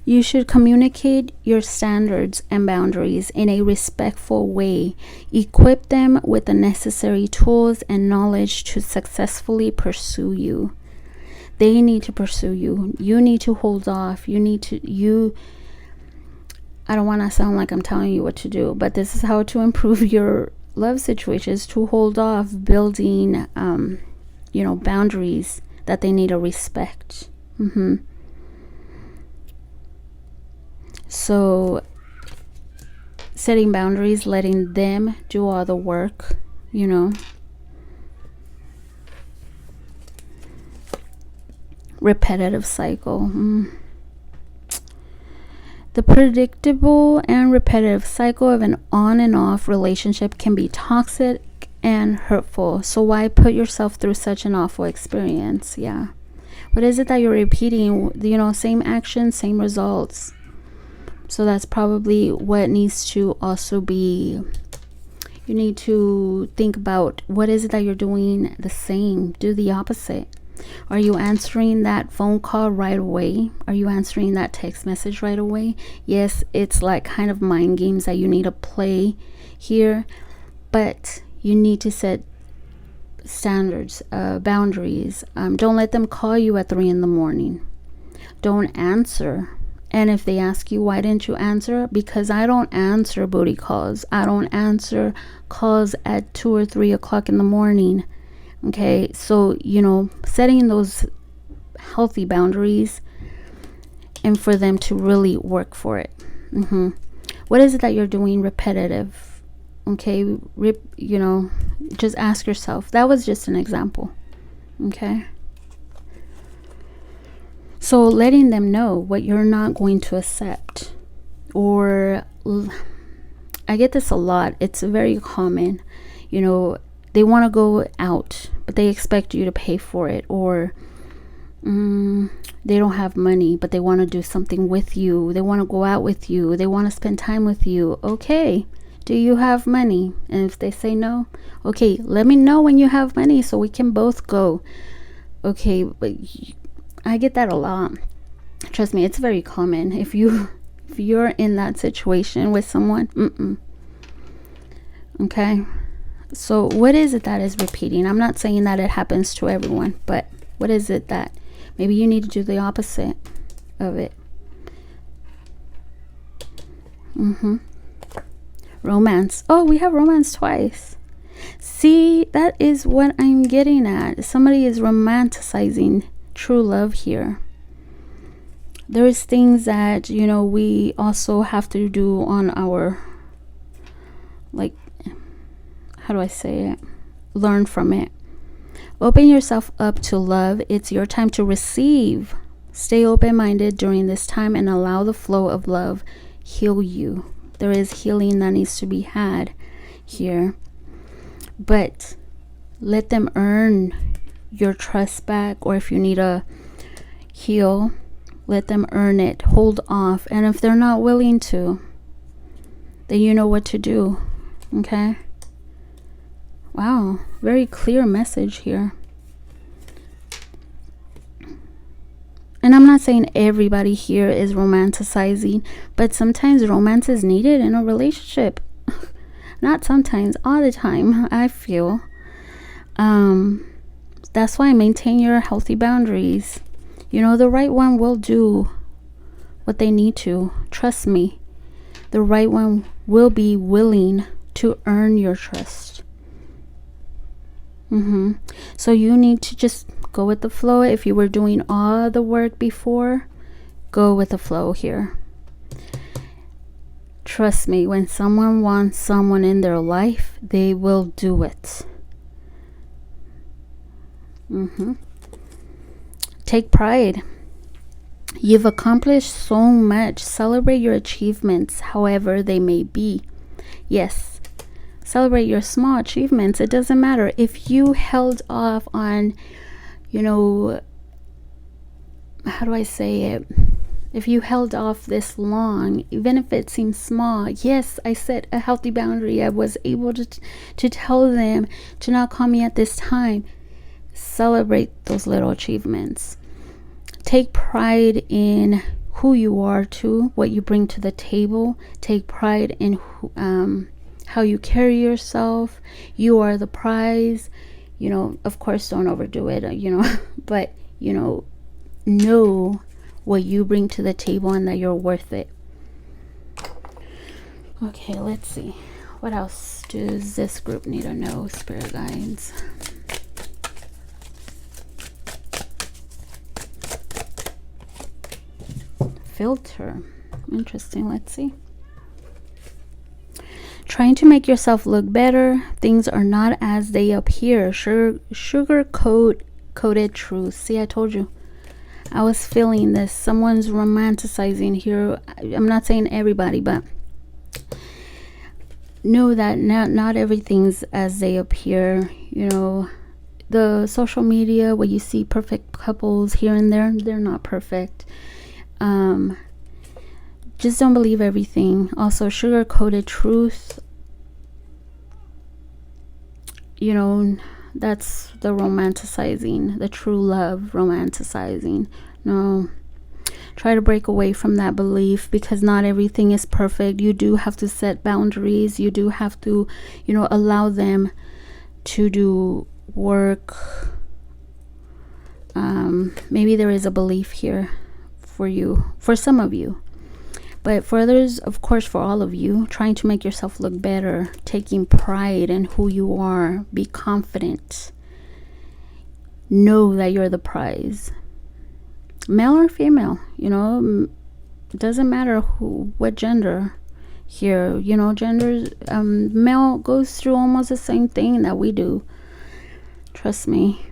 You should communicate your standards and boundaries in a respectful way. Equip them with the necessary tools and knowledge to successfully pursue you. They need to pursue you. You need to hold off. You need to, I don't want to sound like I'm telling you what to do, but this is how to improve your love situations, to hold off building, you know, boundaries that they need to respect. So setting boundaries, letting them do all the work, you know. Repetitive cycle. The predictable and repetitive cycle of an on and off relationship can be toxic and hurtful. So why put yourself through such an awful experience? Yeah. What is it that you're repeating? You know, same actions, same results. So that's probably what needs to also be, you need to think about what is it that you're doing the same. Do the opposite. Are you answering that phone call right away? Are you answering that text message right away? Yes, it's like kind of mind games that you need to play here, but you need to set standards, boundaries. Don't let them call you at 3 in the morning. Don't answer. And if they ask you, why didn't you answer? Because I don't answer booty calls. I don't answer calls at 2 or 3 o'clock in the morning. Okay, so, you know, setting those healthy boundaries and for them to really work for it. What is it that you're doing repetitive? Okay, you know, just ask yourself. That was just an example. Okay. So letting them know what you're not going to accept. Or I get this a lot. It's very common. You know, they want to go out, but they expect you to pay for it. Or they don't have money, but they want to do something with you. They want to go out with you. They want to spend time with you. Okay, do you have money? And if they say no, okay, let me know when you have money so we can both go. Okay, but I get that a lot. Trust me, it's very common. If you're in that situation with someone, okay. So what is it that is repeating? I'm not saying that it happens to everyone, but what is it that maybe you need to do the opposite of it? Romance. Oh, we have romance twice. See, that is what I'm getting at. Somebody is romanticizing true love here. There's things that, you know, we also have to do on our, like, how do I say it? Learn from it. Open yourself up to love. It's your time to receive. Stay open-minded during this time and allow the flow of love heal you. There is healing that needs to be had here. But let them earn your trust back, or if you need to heal, let them earn it. Hold off. And if they're not willing to, then you know what to do. Okay? Wow, very clear message here. And I'm not saying everybody here is romanticizing, but sometimes romance is needed in a relationship. Not sometimes, all the time, I feel. That's why maintain your healthy boundaries. You know, the right one will do what they need to. Trust me. The right one will be willing to earn your trust. So you need to just go with the flow. If you were doing all the work before, go with the flow here. Trust me, when someone wants someone in their life, they will do it. Take pride. You've accomplished so much. Celebrate your achievements, however they may be. Yes. Celebrate your small achievements. It doesn't matter if you held off on, you know, how do I say it? If you held off this long, even if it seems small, yes, I set a healthy boundary. I was able to tell them to not call me at this time. Celebrate those little achievements. Take pride in who you are too, what you bring to the table. Take pride in how you carry yourself. You are the prize. You know, of course, don't overdo it, you know, but, you know what you bring to the table and that you're worth it. Okay, let's see. What else does this group need to know, spirit guides? Filter. Interesting. Let's see. Trying to make yourself look better. Things are not as they appear. Sugar-coated truth. See, I told you. I was feeling this. Someone's romanticizing here. I'm not saying everybody, but know that not everything's as they appear. You know, the social media where you see perfect couples here and there, they're not perfect. Just don't believe everything. Also, sugar-coated truth. You know, That's the romanticizing, the true love romanticizing. No, try to break away from that belief, because not everything is perfect. You do have to set boundaries. You do have to, you know, allow them to do work. Maybe there is a belief here for you, for some of you, but for others, of course, for all of you, trying to make yourself look better, taking pride in who you are, be confident, know that you're the prize, male or female, you know, it doesn't matter what gender here, you know, genders, male goes through almost the same thing that we do, trust me.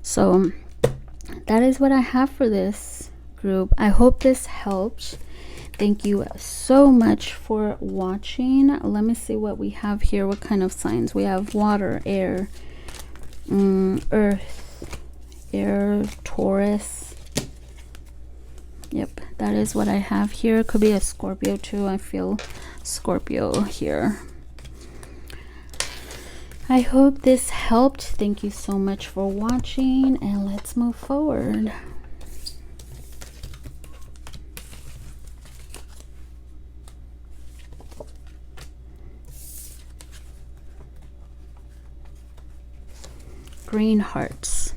So that is what I have for this group. I hope this helped. Thank you so much for watching. Let me see what we have here. What kind of signs we have? Water, air, earth, air, Taurus. Yep, that is what I have here. Could be a Scorpio too. I feel Scorpio here. I hope this helped. Thank you so much for watching, and let's move forward. Green hearts.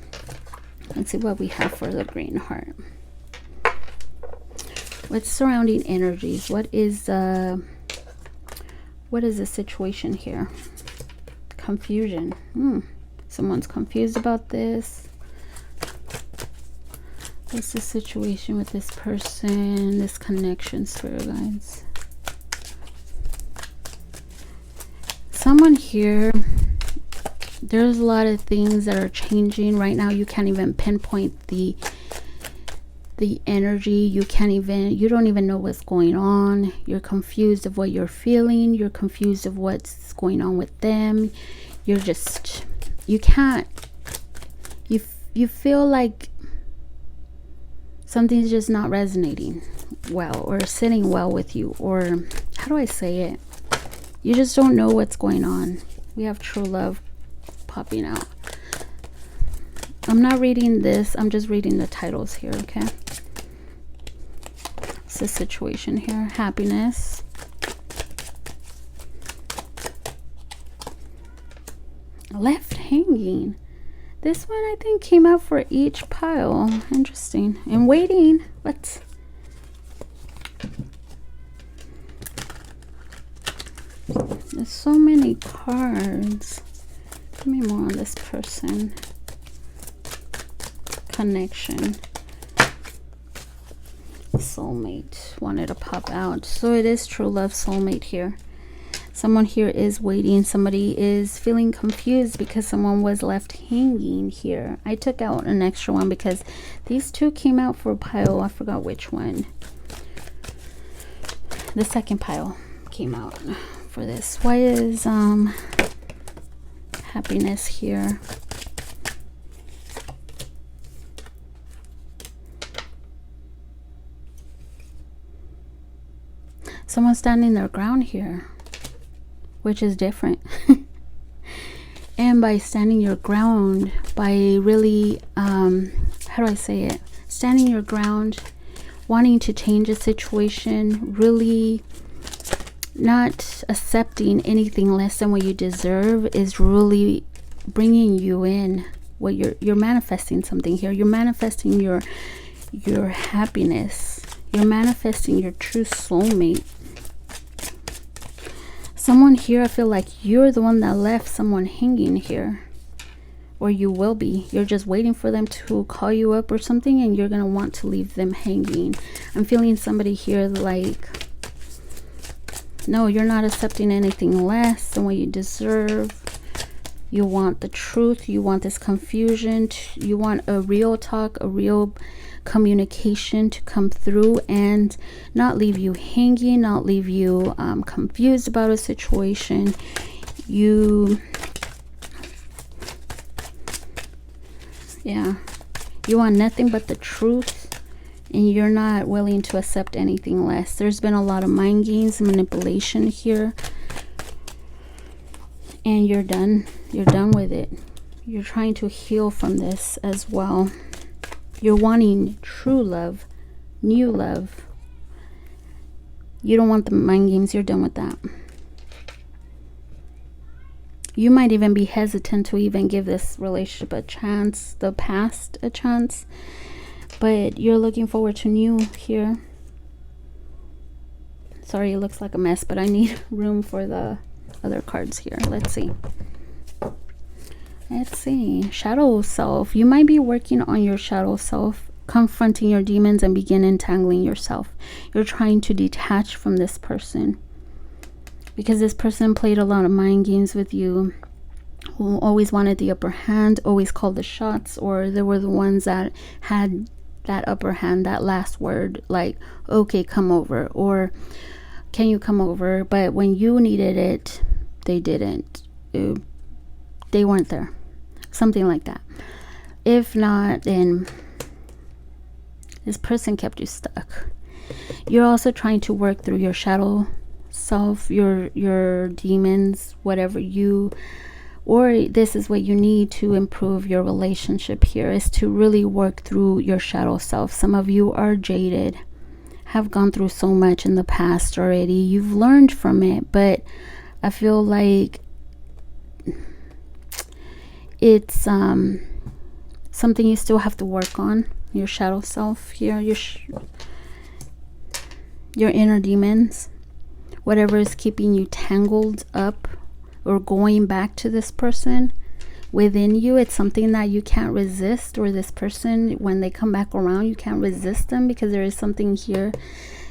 Let's see what we have for the green heart. What's surrounding energies? What is the situation here? Confusion. Someone's confused about this. What's the situation with this person, this connection, spirit guides? Someone here, there's a lot of things that are changing right now. You can't even pinpoint the energy. You don't even know what's going on. You're confused of what you're feeling. You're confused of what's going on with them. You're just, you feel like something's just not resonating well or sitting well with you, or how do I say it? You just don't know what's going on. We have true love popping out. I'm not reading this. I'm just reading the titles here, okay? It's the situation here. Happiness. Left hanging. This one I think came out for each pile. Interesting. And waiting. What? There's so many cards. Give me more on this person. Connection. Soulmate wanted to pop out. So it is true love, soulmate here. Someone here is waiting. Somebody is feeling confused because someone was left hanging here. I took out an extra one because these two came out for a pile. I forgot which one. The second pile came out for this. Why is happiness here? Someone's standing their ground here, which is different. And by standing your ground, by really, how do I say it? Standing your ground, wanting to change a situation, really not accepting anything less than what you deserve is really bringing you in. What you're manifesting something here. You're manifesting your happiness. You're manifesting your true soulmate. Someone here, I feel like you're the one that left someone hanging here. Or you will be. You're just waiting for them to call you up or something, and you're going to want to leave them hanging. I'm feeling somebody here like, no, you're not accepting anything less than what you deserve. You want the truth. You want this confusion. You want a real talk, a real communication to come through and not leave you hanging, not leave you confused about a situation. You want nothing but the truth, and you're not willing to accept anything less. There's been a lot of mind games and manipulation here, and you're done with it. You're trying to heal from this as well. You're wanting true love, new love. You don't want the mind games. You're done with that. You might even be hesitant to even give this relationship a chance, the past a chance, but you're looking forward to new here. Sorry, it looks like a mess, but I need room for the other cards here. Let's see. Shadow self. You might be working on your shadow self, confronting your demons and begin entangling yourself. You're trying to detach from this person because this person played a lot of mind games with you, who always wanted the upper hand, always called the shots, or they were the ones that had that upper hand, that last word, like, okay, come over, or can you come over? But when you needed it, they didn't. They weren't there. Something like that. If not, then this person kept you stuck. You're also trying to work through your shadow self, your demons, whatever you, or this is what you need to improve your relationship here, is to really work through your shadow self. Some of you are jaded, have gone through so much in the past already. You've learned from it, but I feel like it's something you still have to work on. Your shadow self here, your inner demons, whatever is keeping you tangled up or going back to this person within you. It's something that you can't resist, or this person, when they come back around, you can't resist them because there is something here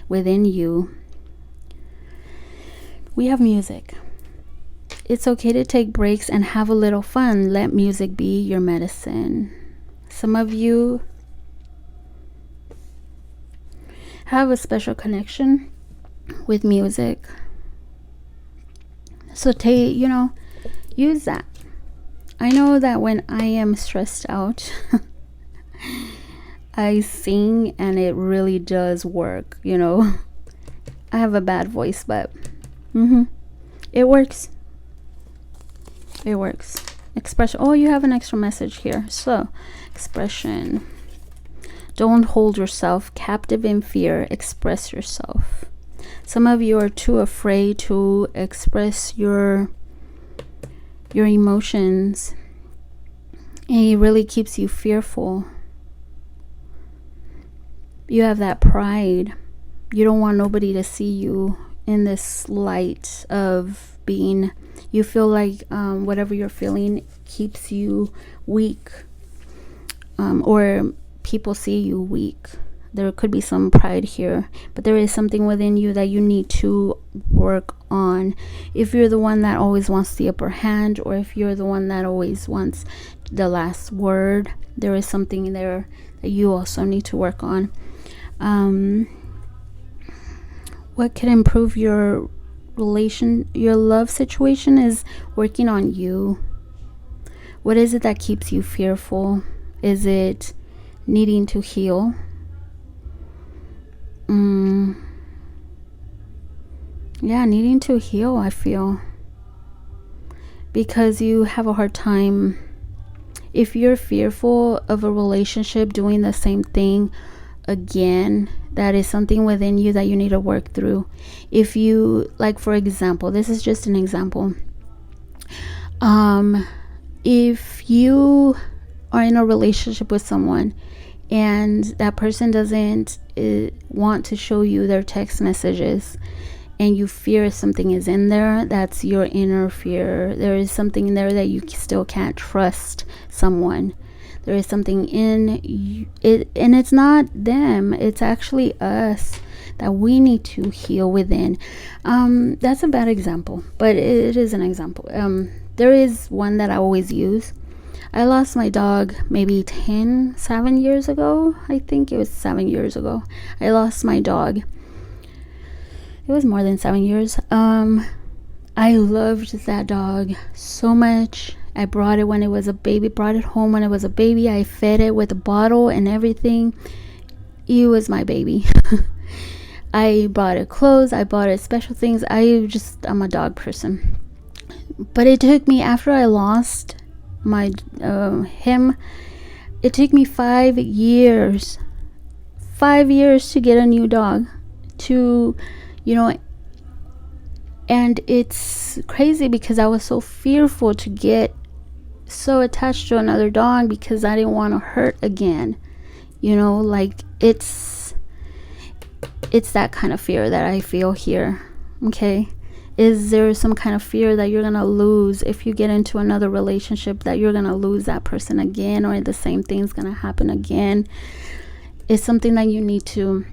within you. We have music. It's okay to take breaks and have a little fun. Let music be your medicine. Some of you have a special connection with music. So use that. I know that when I am stressed out, I sing and it really does work, I have a bad voice, but it works. It works. Expression. Oh, you have an extra message here. So, expression. Don't hold yourself captive in fear. Express yourself. Some of you are too afraid to express your emotions. And it really keeps you fearful. You have that pride. You don't want nobody to see you in this light of being. You feel like whatever you're feeling keeps you weak, or people see you weak. There could be some pride here, but there is something within you that you need to work on. If you're the one that always wants the upper hand, or if you're the one that always wants the last word, there is something there that you also need to work on. What can improve your love situation is working on you. What is it that keeps you fearful? Is it needing to heal? Yeah, needing to heal, I feel. Because you have a hard time. If you're fearful of a relationship doing the same thing again, that is something within you that you need to work through. If you, like, for example, this is just an example. If you are in a relationship with someone and that person doesn't want to show you their text messages, and you fear something is in there, that's your inner fear. There is something in there that you still can't trust someone. There is something in it, and it's not them, it's actually us, that we need to heal within. That's a bad example, but it is an example. There is one that I always use. I lost my dog maybe 7 years ago. I think it was 7 years ago. I lost my dog. It was more than 7 years. I loved that dog so much. I brought it when it was a baby, brought it home when it was a baby. I fed it with a bottle and everything. It was my baby. I bought it clothes. I bought it special things. I'm a dog person. But it took me, after I lost my him, it took me 5 years. 5 years to get a new dog, to, you know, and it's crazy because I was so fearful to get so attached to another dog because I didn't want to hurt again. You know, like it's that kind of fear that I feel here. Okay, is there some kind of fear that you're gonna lose if you get into another relationship, that you're gonna lose that person again, or the same thing's gonna happen again? It's something that you need to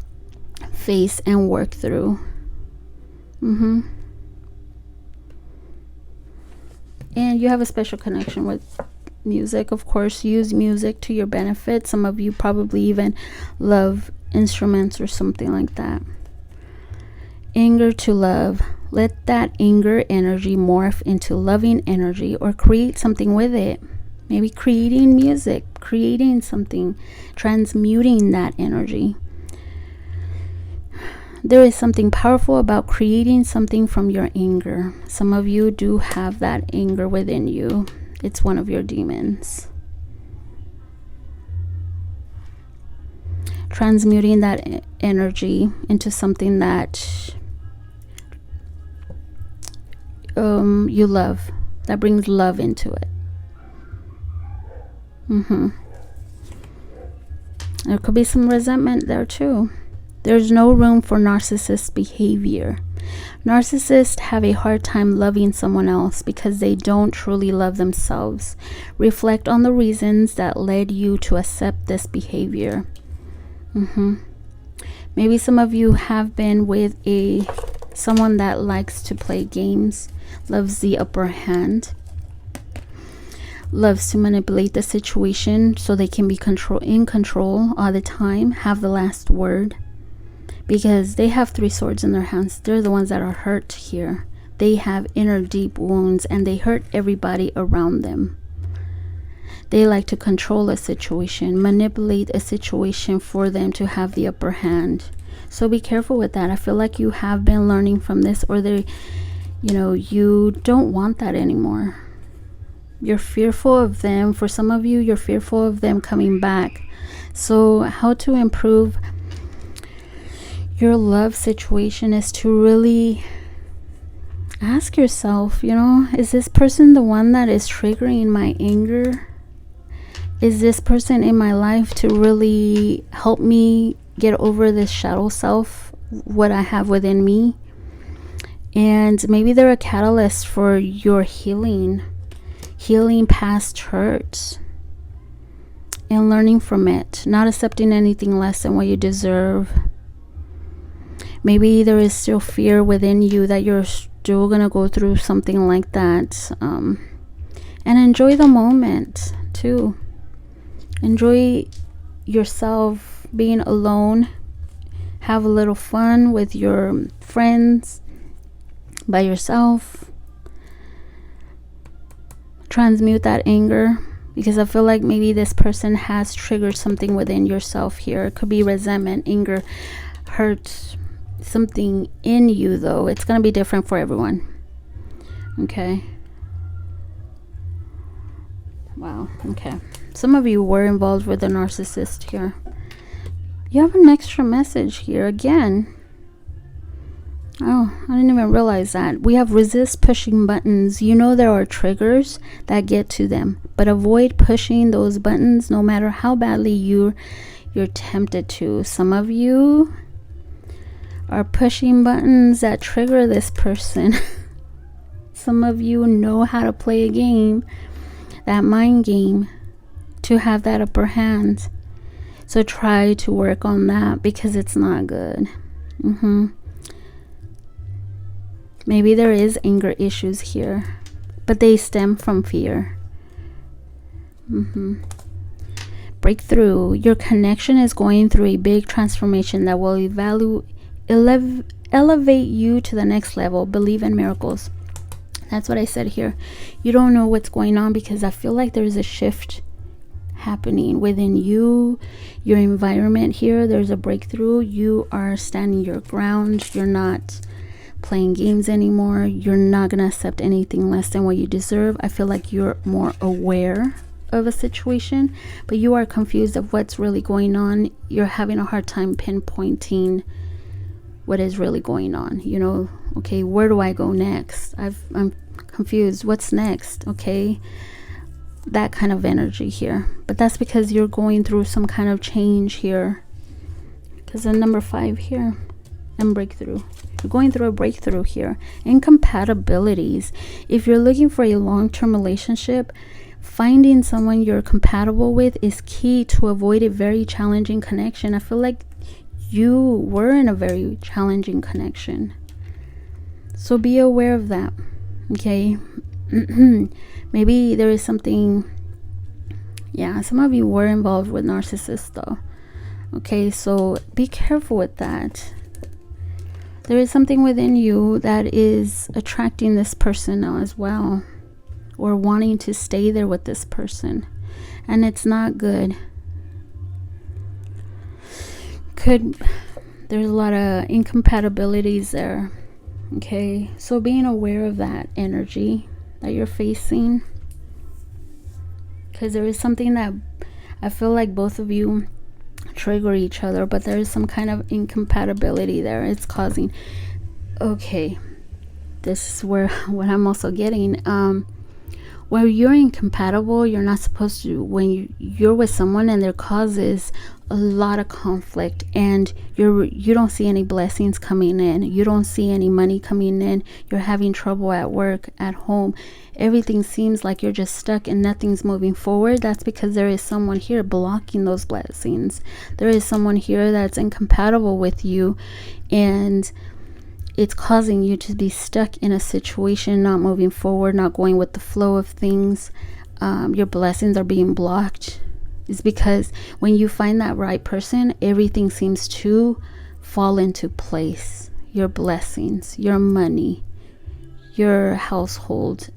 face and work through. And you have a special connection with music. Of course, use music to your benefit. Some of you probably even love instruments or something like that. Anger to love. Let that anger energy morph into loving energy, or create something with it. Maybe creating music, creating something, transmuting that energy. There is something powerful about creating something from your anger. Some of you do have that anger within you. It's one of your demons. Transmuting that energy into something that you love, that brings love into it. There could be some resentment there too. There's no room for narcissist behavior. Narcissists have a hard time loving someone else because they don't truly love themselves. Reflect on the reasons that led you to accept this behavior. Maybe some of you have been with someone that likes to play games, loves the upper hand, loves to manipulate the situation so they can be in control all the time, have the last word. Because they have 3 swords in their hands. They're the ones that are hurt here. They have inner deep wounds and they hurt everybody around them. They like to control a situation, manipulate a situation for them to have the upper hand. So be careful with that. I feel like you have been learning from this, or you don't want that anymore. You're fearful of them. For some of you, you're fearful of them coming back. So how to improve your love situation is to really ask yourself, is this person the one that is triggering my anger? Is this person in my life to really help me get over this shadow self, what I have within me? And maybe they're a catalyst for your healing past hurts and learning from it, not accepting anything less than what you deserve. Maybe there is still fear within you that you're still going to go through something like that. And enjoy the moment too. Enjoy yourself being alone. Have a little fun with your friends, by yourself. Transmute that anger, because I feel like maybe this person has triggered something within yourself here. It could be resentment, anger, hurt, something in you, though. It's going to be different for everyone. Okay. Wow. Okay. Some of you were involved with a narcissist here. You have an extra message here again. Oh, I didn't even realize that. We have resist pushing buttons. There are triggers that get to them, but avoid pushing those buttons no matter how badly you're tempted to. Some of you are pushing buttons that trigger this person. Some of you know how to play a game, that mind game, to have that upper hand. So try to work on that, because it's not good. Maybe there is anger issues here, but they stem from fear. Breakthrough. Your connection is going through a big transformation that will elevate you to the next level. Believe in miracles. That's what I said here. You don't know what's going on, because I feel like there's a shift happening within you, your environment here. There's a breakthrough. You are standing your ground. You're not playing games anymore. You're not going to accept anything less than what you deserve. I feel like you're more aware of a situation, but you are confused of what's really going on. You're having a hard time pinpointing what is really going on. You know, okay, where do I go next? I'm confused. What's next? Okay, that kind of energy here. But that's because you're going through some kind of change here. Because the number 5 here, and breakthrough. You're going through a breakthrough here. Incompatibilities. If you're looking for a long-term relationship, finding someone you're compatible with is key to avoid a very challenging connection. I feel like you were in a very challenging connection. So be aware of that. Okay. Maybe there is something, yeah, some of you were involved with narcissists though. Okay, so be careful with that. There is something within you that is attracting this person now as well, or wanting to stay there with this person, and it's not good. There's a lot of incompatibilities there. Okay, so being aware of that energy that you're facing, because there is something that I feel like both of you trigger each other, but there is some kind of incompatibility there. It's causing, okay, this is where what I'm also getting, where you're incompatible, you're not supposed to, when you're with someone and there causes a lot of conflict, and you don't see any blessings coming in, you don't see any money coming in, you're having trouble at work, at home, everything seems like you're just stuck and nothing's moving forward. That's because there is someone here blocking those blessings. There is someone here that's incompatible with you, and it's causing you to be stuck in a situation, not moving forward, not going with the flow of things. Your blessings are being blocked. It's because when you find that right person, everything seems to fall into place. Your blessings, your money, your household,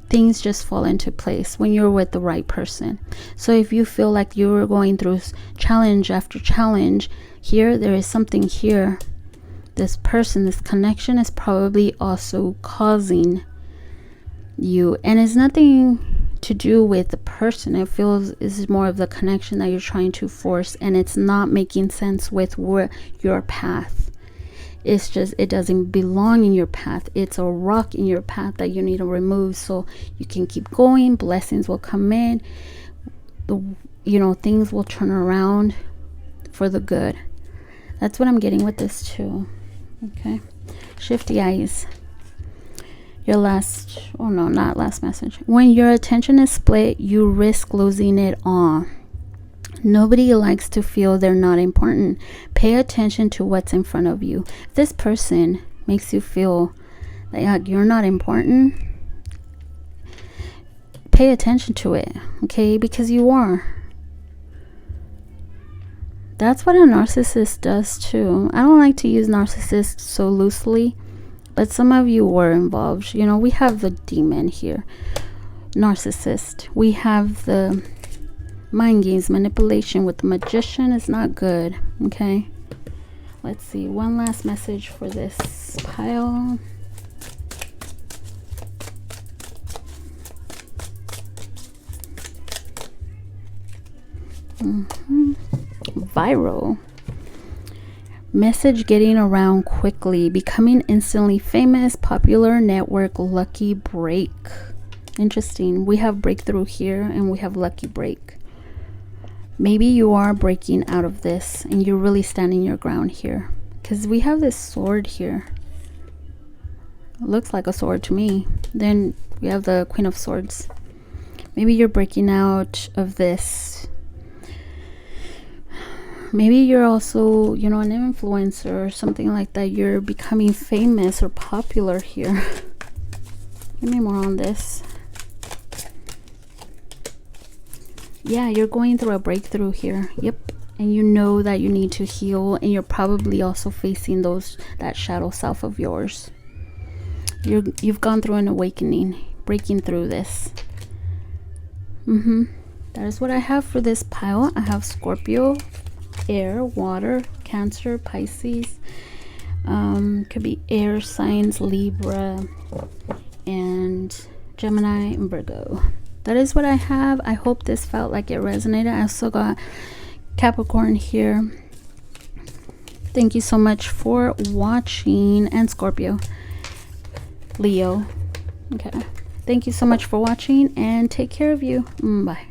things just fall into place when you're with the right person. So if you feel like you're going through challenge after challenge, here there is something here. This person, this connection is probably also causing you, and it's nothing to do with the person. It feels is more of the connection that you're trying to force, and it's not making sense with your path. It's just, it doesn't belong in your path. It's a rock in your path that you need to remove so you can keep going. Blessings will come in. Things will turn around for the good. That's what I'm getting with this too. Okay, shifty eyes. Your last, not last message. When your attention is split, you risk losing it all. Nobody likes to feel they're not important. Pay attention to what's in front of you. If this person makes you feel like you're not important, pay attention to it, okay? Because you are. That's what a narcissist does too. I don't like to use narcissists so loosely, but some of you were involved. We have the demon here, narcissist. We have the mind games, manipulation with the magician. Is not good. Okay, let's see, one last message for this pile. Viral message, getting around quickly, becoming instantly famous, popular, network, lucky break. Interesting. We have breakthrough here and we have lucky break. Maybe you are breaking out of this and you're really standing your ground here, because we have this sword here. It looks like a sword to me. Then we have the Queen of Swords. Maybe you're breaking out of this. Maybe you're also, an influencer or something like that. You're becoming famous or popular here. Give me more on this. Yeah, you're going through a breakthrough here. Yep. And you know that you need to heal, and you're probably also facing that shadow self of yours. You've gone through an awakening, breaking through this. That is what I have for this pile. I have Scorpio, air, water, Cancer, Pisces, Could be air signs, Libra and Gemini and Virgo. That is what I have. I hope this felt like it resonated. I also got Capricorn here. Thank you so much for watching, and Scorpio, Leo. Okay, thank you so much for watching, and take care of you. Bye.